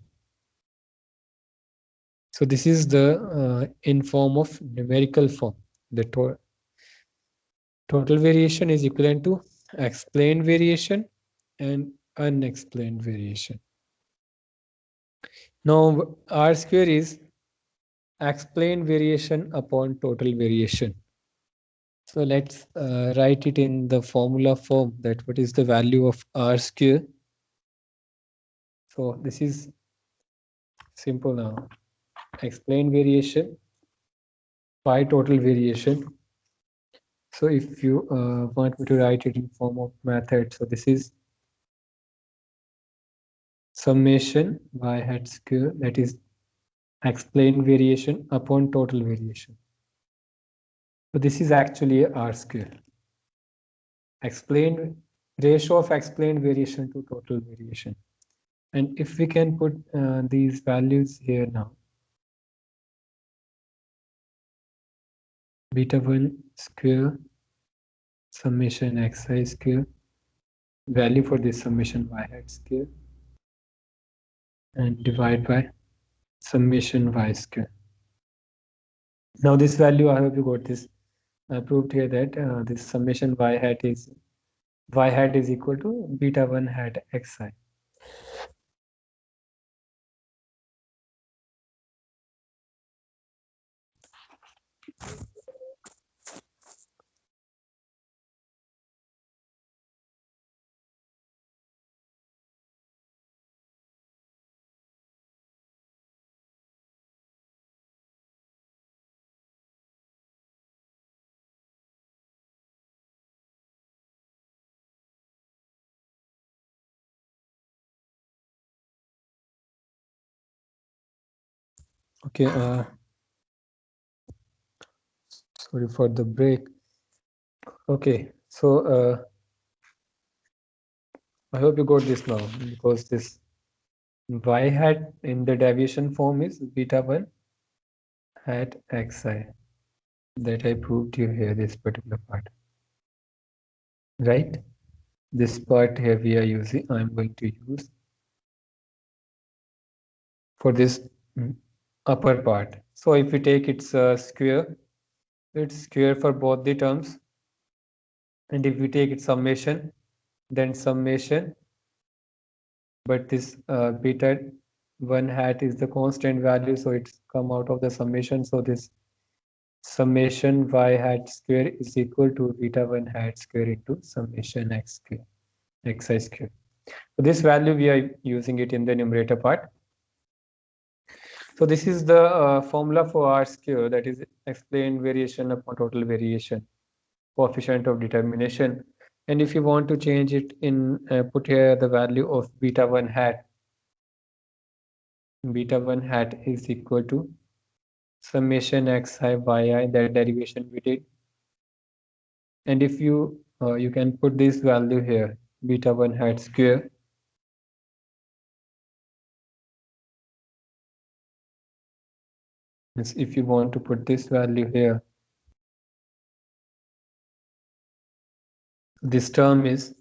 So this is the in form of numerical form. The total variation is equivalent to explained variation and unexplained variation. Now R square is explained variation upon total variation. So let's write it in the formula form, that what is the value of R square. So this is simple now. Explained variation by total variation. So if you want me to write it in form of method, so this is summation y hat square, that is explained variation upon total variation. So this is actually R square. Explained ratio of explained variation to total variation. And if we can put these values here now, beta 1 square summation xi square, value for this summation y hat square, and divide by summation y square. Now this value, I hope you got this proved here, that this summation y hat is equal to beta 1 hat xi. Okay, sorry for the break. Okay, so I hope you got this now, because this y hat in the deviation form is beta 1 hat xi, that I proved you here, this particular part, right? This part here we are using, I'm going to use for this upper part. So if we take its square, it's square for both the terms, and if we take its summation, then summation, but this beta 1 hat is the constant value, so it's come out of the summation. So this summation y hat square is equal to beta 1 hat square into summation x square, xi square. So this value we are using it in the numerator part. So this is the formula for R square, that is explained variation upon total variation, coefficient of determination. And if you want to change it in, put here the value of beta 1 hat. Beta 1 hat is equal to summation xi yi, that derivation we did. And if you can put this value here, beta 1 hat square. If you want to put this value here, this term is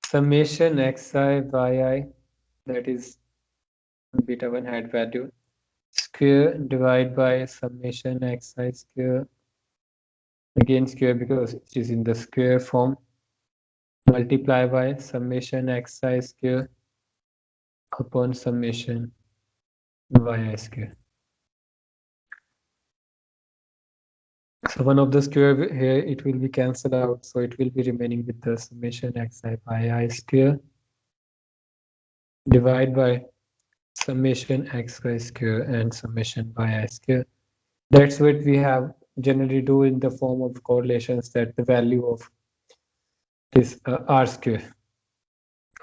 summation xi yi, that is beta 1 hat value, square divided by summation xi square, again square because it is in the square form, multiply by summation xi square upon summation yi square. So one of the square here, it will be cancelled out, so it will be remaining with the summation xi by I square divided by summation xi square and summation by I square. That's what we have generally do in the form of correlations, that the value of this r square.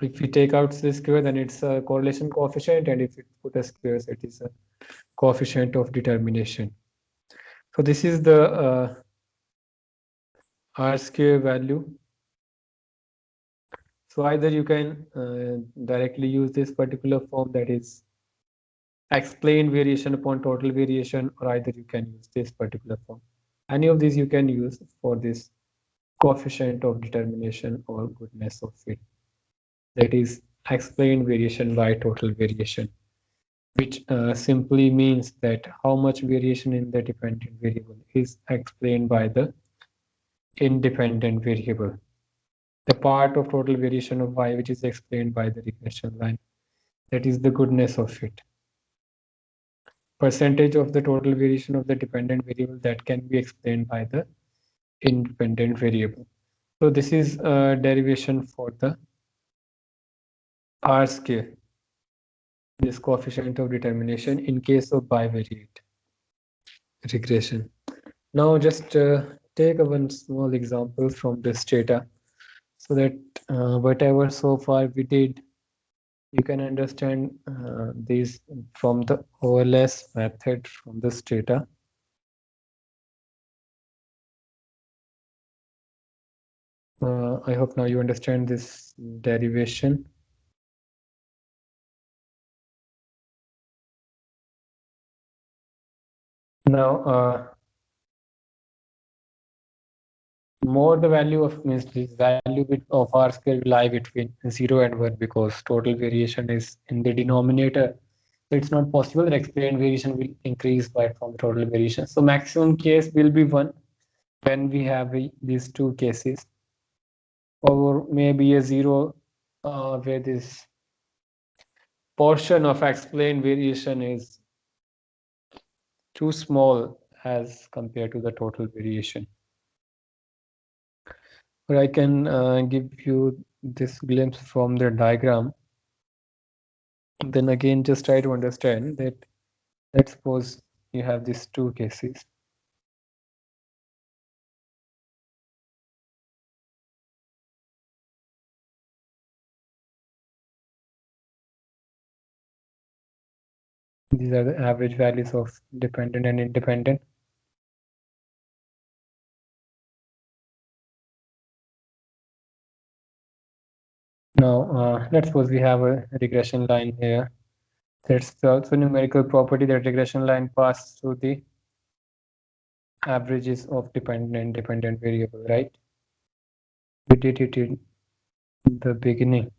If we take out the square, then it's a correlation coefficient, and if we put a square, so it is a coefficient of determination. So this is the r square value. So either you can directly use this particular form, that is explain variation upon total variation, or either you can use this particular form. Any of these you can use for this coefficient of determination or goodness of fit, that is explain variation by total variation, which simply means that how much variation in the dependent variable is explained by the independent variable, the part of total variation of y which is explained by the regression line, that is the goodness of fit. Percentage of the total variation of the dependent variable that can be explained by the independent variable. So this is a derivation for the R square, this coefficient of determination in case of bivariate regression. Now just take one small example from this data, so that whatever so far we did, you can understand these from the OLS method from this data. I hope now you understand this derivation. Now, more the value of means this value of R square will lie between 0 and 1, because total variation is in the denominator. So it's not possible that explained variation will increase by from total variation. So maximum case will be 1 when we have these two cases, or maybe a 0 where this portion of explained variation is too small as compared to the total variation. Or I can give you this glimpse from the diagram. Then again, just try to understand that. Let's suppose you have these two cases. These are the average values of dependent and independent. Now, let's suppose we have a regression line here. That's also numerical property that regression line passes through the averages of dependent and dependent variable, right? We did it in the beginning.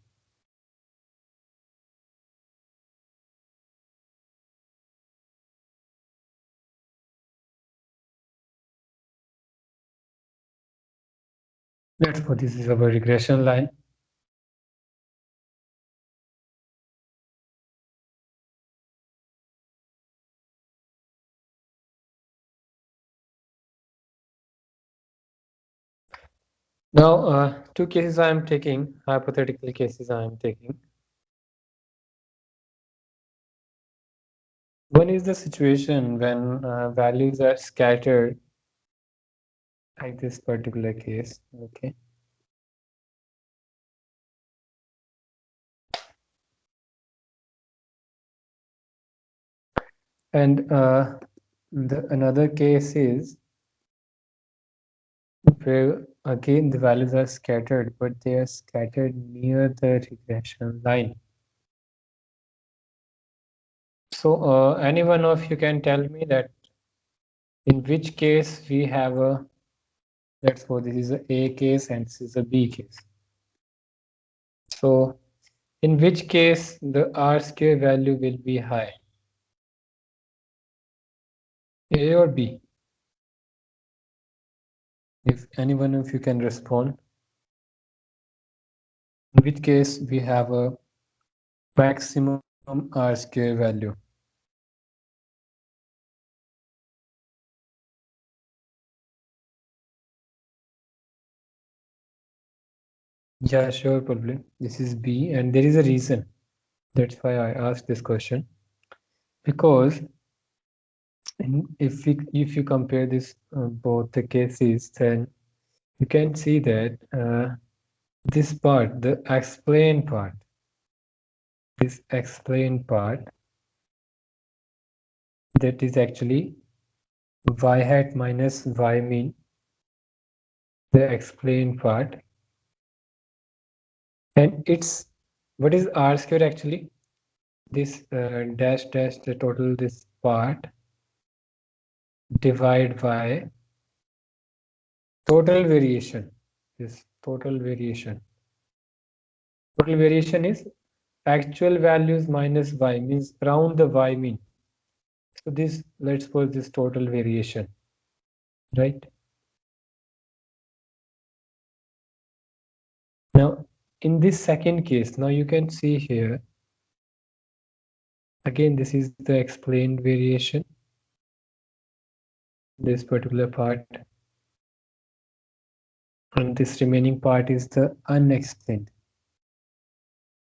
Let's suppose this is our regression line. Now, two cases I am taking, hypothetical cases I am taking. One is the situation when values are scattered, like this particular case, okay? And another case is where again the values are scattered, but they are scattered near the regression line. So any one of you can tell me that in which case we have a, let's suppose this is a case and this is a B case. So in which case the R square value will be high? A or B? If any one of you can respond, in which case we have a maximum R square value. Yeah, sure, probably. This is B, and there is a reason. That's why I asked this question. Because if you compare this both the cases, then you can see that this part, the explain part, this explain part, that is actually y hat minus y mean, the explain part, and it's what is R square actually? This dash dash the total this part divide by total variation. This total variation. Total variation is actual values minus y, means around the y mean. So this, let's suppose this total variation, right? Now, in this second case, now you can see here, again, this is the explained variation, this particular part, and this remaining part is the unexplained.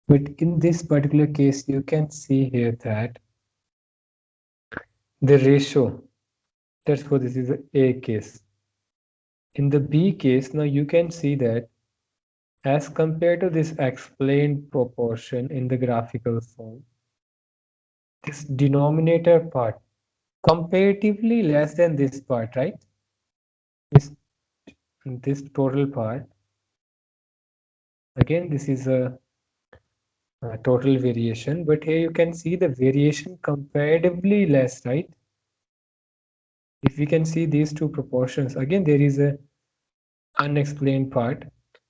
But in this particular case, you can see here that the ratio, that's for this is A case. In the B case, now you can see that as compared to this explained proportion in the graphical form, this denominator part comparatively less than this part, right? This total part, again, this is a total variation, but here you can see the variation comparatively less, right? If we can see these two proportions, again, there is a unexplained part,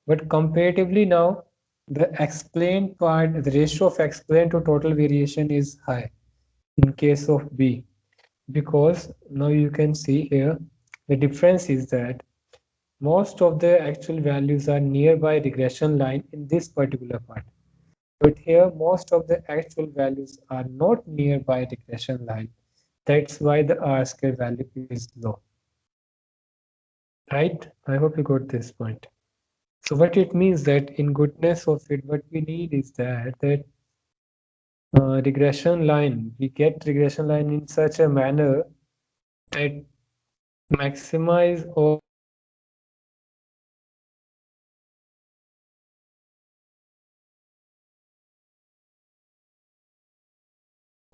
but comparatively now, the explained part, the ratio of explained to total variation is high in case of B, because now you can see here, the difference is that most of the actual values are nearby regression line in this particular part. But here, most of the actual values are not nearby regression line. That's why the R square value is low. Right? I hope you got this point. So what it means that in goodness of it, what we need is that regression line, we get regression line in such a manner that maximize or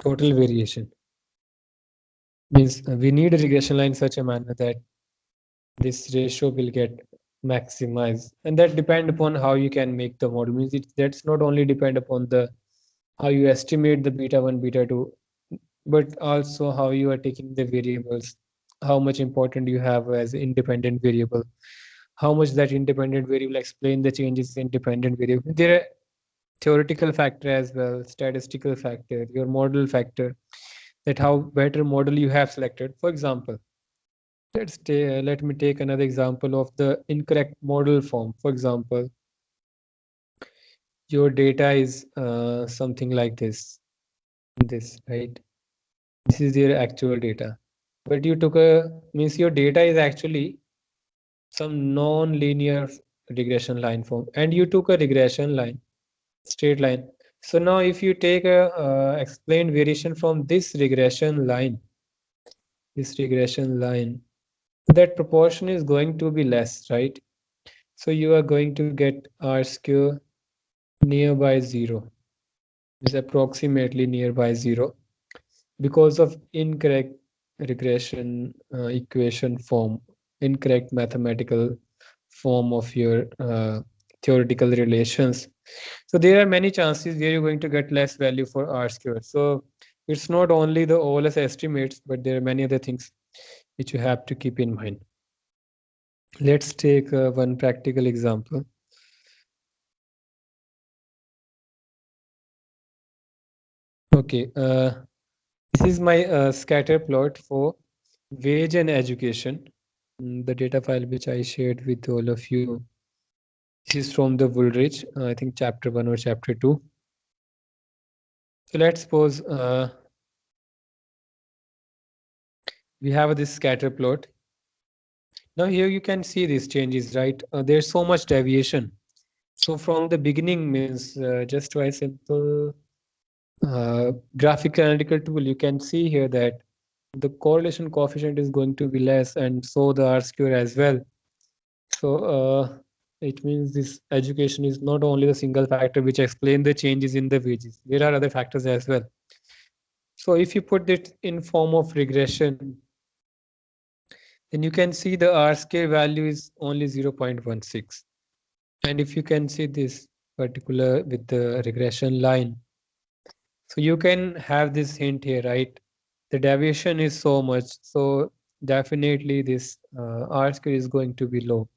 total variation. Means we need a regression line in such a manner that this ratio will get maximized, and that depend upon how you can make the model. Means that's not only depend upon the how you estimate the beta 1 beta 2, but also how you are taking the variables, how much important you have as independent variable, how much that independent variable explain the changes in dependent variable. There are theoretical factor as well, statistical factor, your model factor, that how better model you have selected. For example, let me take another example of the incorrect model form. For example, your data is something like this, right? This is your actual data, but you took a means your data is actually some non-linear regression line form, and you took a regression line, straight line. So now if you take a explained variation from this regression line, that proportion is going to be less, right? So you are going to get r square nearby zero, is approximately nearby zero, because of incorrect regression equation form, incorrect mathematical form of your theoretical relations. So there are many chances where you're going to get less value for r square. So it's not only the OLS estimates, but there are many other things which you have to keep in mind. Let's take one practical example. Okay, this is my scatter plot for wage and education. The data file which I shared with all of you. This is from the Woolridge, I think chapter 1 or chapter 2. So let's suppose we have this scatter plot. Now here you can see these changes, right? There's so much deviation. So from the beginning means just by simple graphical analytical tool, you can see here that the correlation coefficient is going to be less, and so the R square as well. So it means this education is not only the single factor which explain the changes in the wages. There are other factors as well. So if you put it in form of regression, then you can see the R square value is only 0.16. And if you can see this particular with the regression line, so you can have this hint here, right? The deviation is so much, so definitely this R square is going to be low.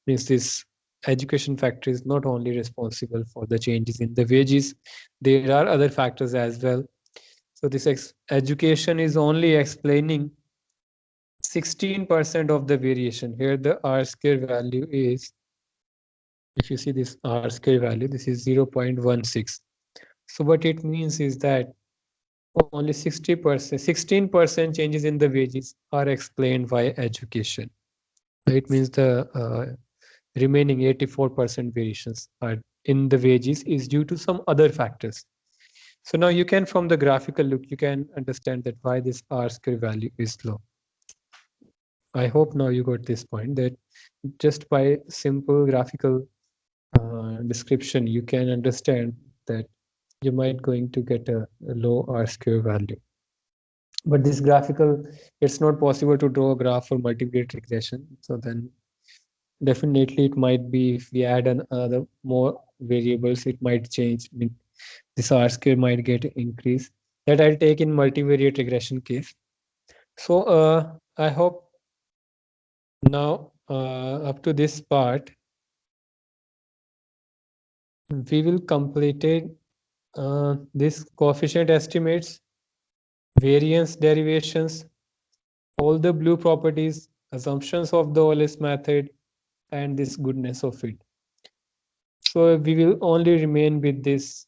Means this education factor is not only responsible for the changes in the wages, there are other factors as well. So this education is only explaining 16% of the variation. Here the R square value is, if you see this R square value, this is 0.16. So what it means is that only 60%, 16% changes in the wages are explained by education. It means the remaining 84% variations are in the wages is due to some other factors. So now you can, from the graphical look, you can understand that why this R square value is low. I hope now you got this point, that just by simple graphical description, you can understand that you might going to get a low R square value. But this graphical, it's not possible to draw a graph for multivariate regression. So then definitely it might be, if we add another more variables, it might change. I mean, this R square might get increase. That I'll take in multivariate regression case. So I hope now up to this part, we will complete this coefficient estimates, variance derivations, all the blue properties, assumptions of the OLS method, and this goodness of it. So we will only remain with this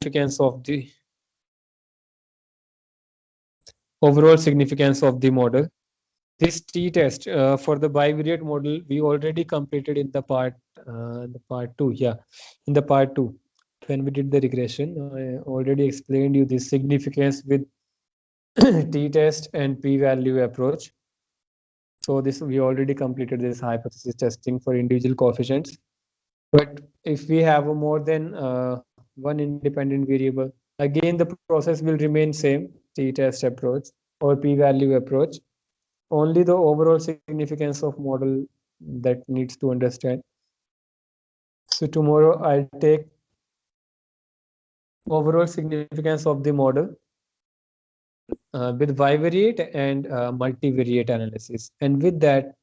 significance of the overall significance of the model. This t-test for the bivariate model, we already completed in the part 2. Yeah, in the part 2, when we did the regression, I already explained you this significance with t-test and p-value approach. So this we already completed this hypothesis testing for individual coefficients. But if we have a more than one independent variable, again the process will remain same, t-test approach or p-value approach. Only the overall significance of model that needs to understand. So tomorrow I'll take overall significance of the model with bivariate and multivariate analysis. And with that,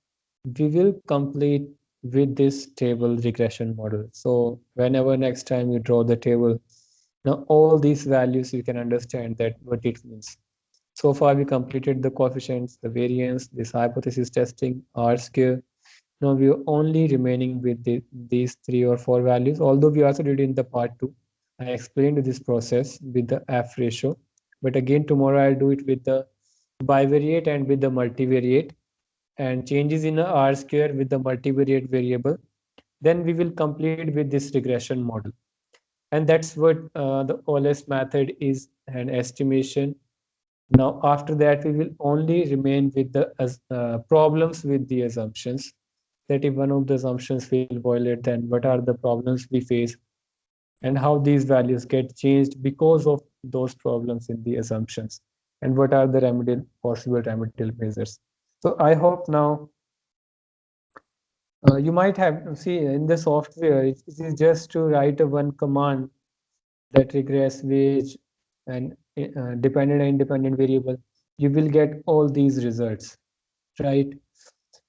we will complete with this table regression model. So whenever next time you draw the table, now all these values you can understand that what it means. So far we completed the coefficients, the variance, this hypothesis testing, R square. Now we are only remaining with these 3 or 4 values, although we also did in the part 2. I explained this process with the F ratio, but again tomorrow I'll do it with the bivariate and with the multivariate and changes in a R square with the multivariate variable. Then we will complete with this regression model. And that's what the OLS method is, an estimation. Now, after that, we will only remain with the problems with the assumptions. That if one of the assumptions will violate, then what are the problems we face and how these values get changed because of those problems in the assumptions and what are the possible remedial measures. So I hope now you might have see in the software it is just to write a one command that regress wage and dependent and independent variable. You will get all these results, right?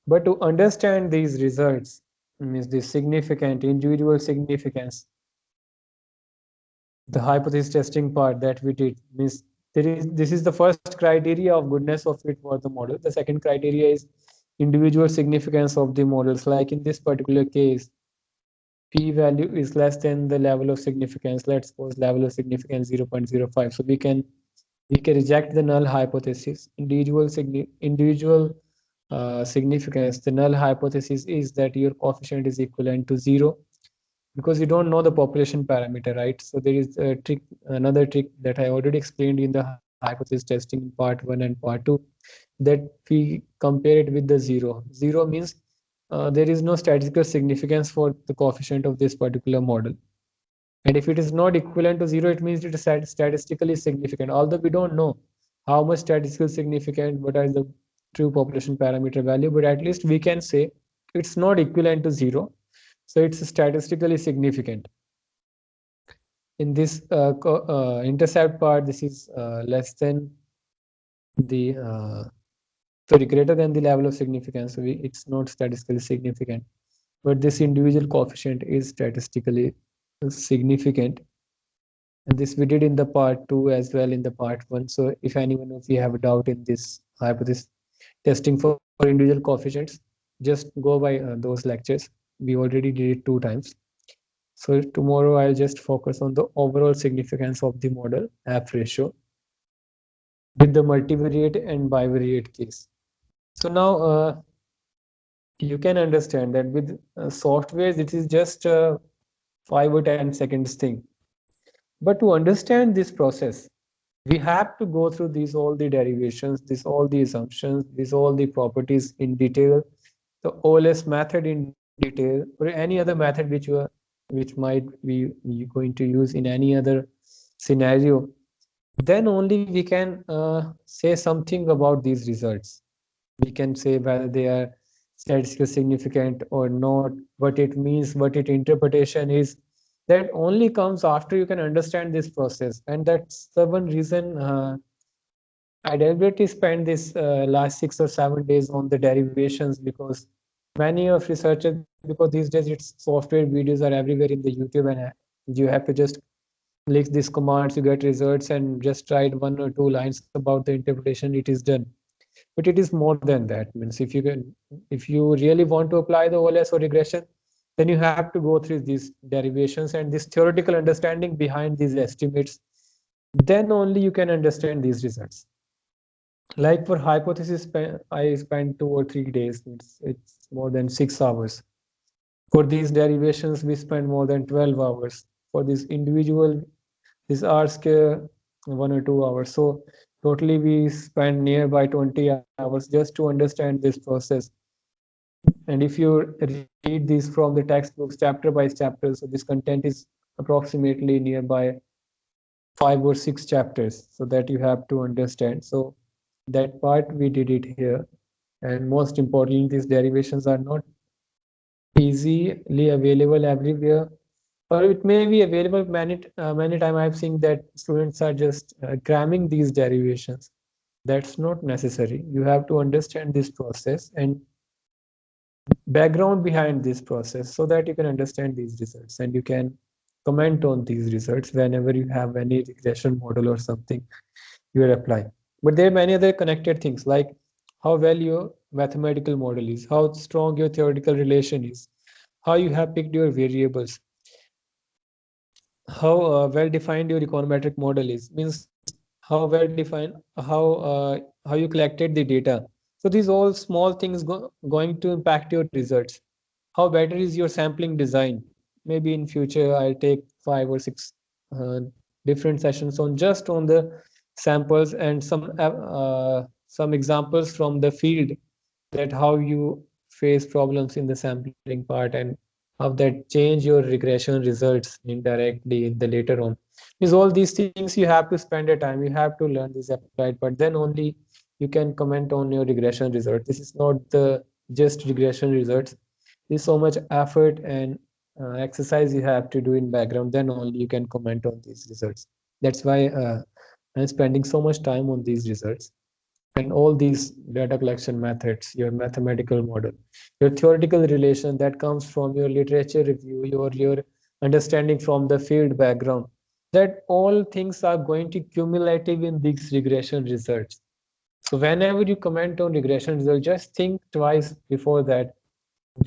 But to understand these results means the significant individual significance, the hypothesis testing part that we did means this is the first criteria of goodness of fit for the model. The second criteria is individual significance of the models. Like in this particular case, p value is less than the level of significance. Let's suppose level of significance 0.05. So we can reject the null hypothesis. Individual significance. The null hypothesis is that your coefficient is equivalent to 0 because you don't know the population parameter, right? So there is a trick, another trick that I already explained in the hypothesis testing in part 1 and part 2, that we compare it with the 0. 0 means there is no statistical significance for the coefficient of this particular model. And if it is not equivalent to 0, it means it is statistically significant. Although we don't know how much statistical significant, what are the true population parameter value, but at least we can say it's not equivalent to 0. So it's statistically significant. In this intercept part, this is less than the, sorry, greater than the level of significance. So it's not statistically significant. But this individual coefficient is statistically significant. And this we did in the part 2 as well in the part 1. So if anyone of you have a doubt in this hypothesis testing for individual coefficients, just go by those lectures. We already did it 2 times. So tomorrow I'll just focus on the overall significance of the model F ratio with the multivariate and bivariate case. So now you can understand that with software, this is just 5 or 10 seconds thing. But to understand this process, we have to go through these all the derivations, this all the assumptions, these all the properties in detail, the OLS method in detail, or any other method which might be you going to use in any other scenario. Then only we can say something about these results. We can say whether they are statistically significant or not, what it means, what its interpretation is. That only comes after you can understand this process. And that's the one reason I deliberately spent this last 6 or 7 days on the derivations, because many of researchers, because these days it's software videos are everywhere in the YouTube, and you have to just click these commands, you get results, and just write 1 or 2 lines about the interpretation, it is done. But it is more than that. Means if you really want to apply the OLS or regression, then you have to go through these derivations and this theoretical understanding behind these estimates. Then only you can understand these results. Like for hypothesis, I spent 2 or 3 days. It's more than 6 hours. For these derivations, we spend more than 12 hours. For this individual, this R square, 1 or 2 hours. So totally we spend nearby 20 hours just to understand this process. And if you read these from the textbooks chapter by chapter, so this content is approximately nearby 5 or 6 chapters, so that you have to understand. So that part we did it here. And most importantly, these derivations are not easily available everywhere, or it may be available many time. I've seen that students are just cramming these derivations. That's not necessary. You have to understand this process and background behind this process, so that you can understand these results and you can comment on these results whenever you have any regression model or something you are applying. But there are many other connected things, like how well your mathematical model is, how strong your theoretical relation is, how you have picked your variables, how well defined your econometric model is, means how well defined, how you collected the data. So these all small things going to impact your results. How better is your sampling design? Maybe in future I'll take 5 or 6 uh, different sessions on just on the samples and some examples from the field, that how you face problems in the sampling part and how that change your regression results indirectly in the later on. Is all these things you have to spend a time, you have to learn this applied, but then only you can comment on your regression result. This is not the just regression results. There's so much effort and exercise you have to do in background, then only you can comment on these results. That's why I'm spending so much time on these results and all these data collection methods, your mathematical model, your theoretical relation that comes from your literature review, your understanding from the field background, that all things are going to cumulative in these regression results. So whenever you comment on regression results, just think twice before that.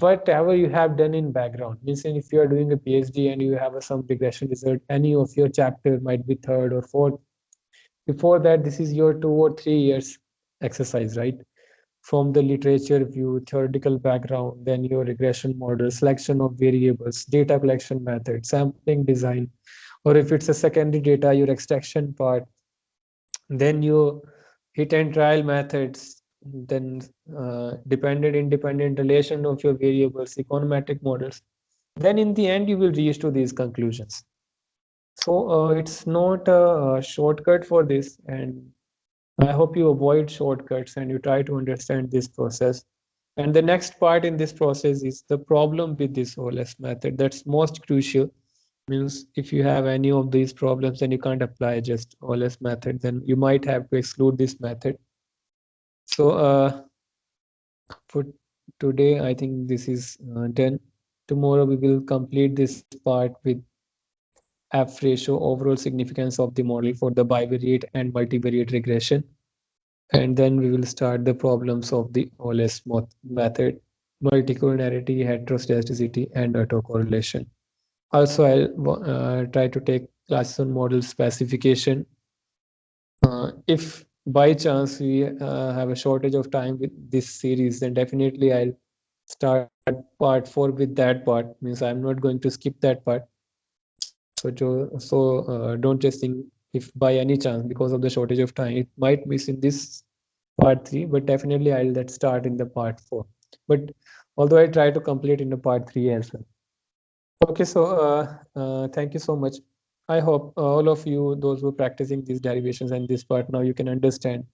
Whatever you have done in background, means if you are doing a PhD and you have some regression result, any of your chapter might be third or fourth. Before that, this is your 2 or 3 years exercise, right? From the literature view, theoretical background, then your regression model, selection of variables, data collection method, sampling design, or if it's a secondary data, your extraction part, then your hit and trial methods, then dependent independent relation of your variables, econometric models. Then in the end, you will reach to these conclusions. So it's not a shortcut for this, and I hope you avoid shortcuts and you try to understand this process. And the next part in this process is the problem with this OLS method. That's most crucial. Means if you have any of these problems and you can't apply just OLS method, then you might have to exclude this method. So for today, I think this is done. Tomorrow we will complete this part with F ratio, overall significance of the model for the bivariate and multivariate regression. And then we will start the problems of the OLS method, multicollinearity, heterostaticity, and autocorrelation. Also, I'll try to take classes on model specification. If by chance we have a shortage of time with this series, then definitely I'll start part 4 with that part. Means I'm not going to skip that part. So don't just think if by any chance because of the shortage of time it might miss in this part 3, but definitely I'll let start in the part 4. But although I try to complete in the part 3 as well. Okay, so thank you so much. I hope all of you, those who are practicing these derivations and this part, now you can understand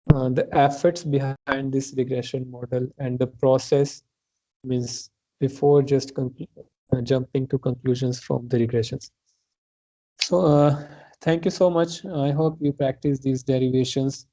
the efforts behind this regression model and the process, means before just jumping to conclusions from the regressions. So thank you so much. I hope you practice these derivations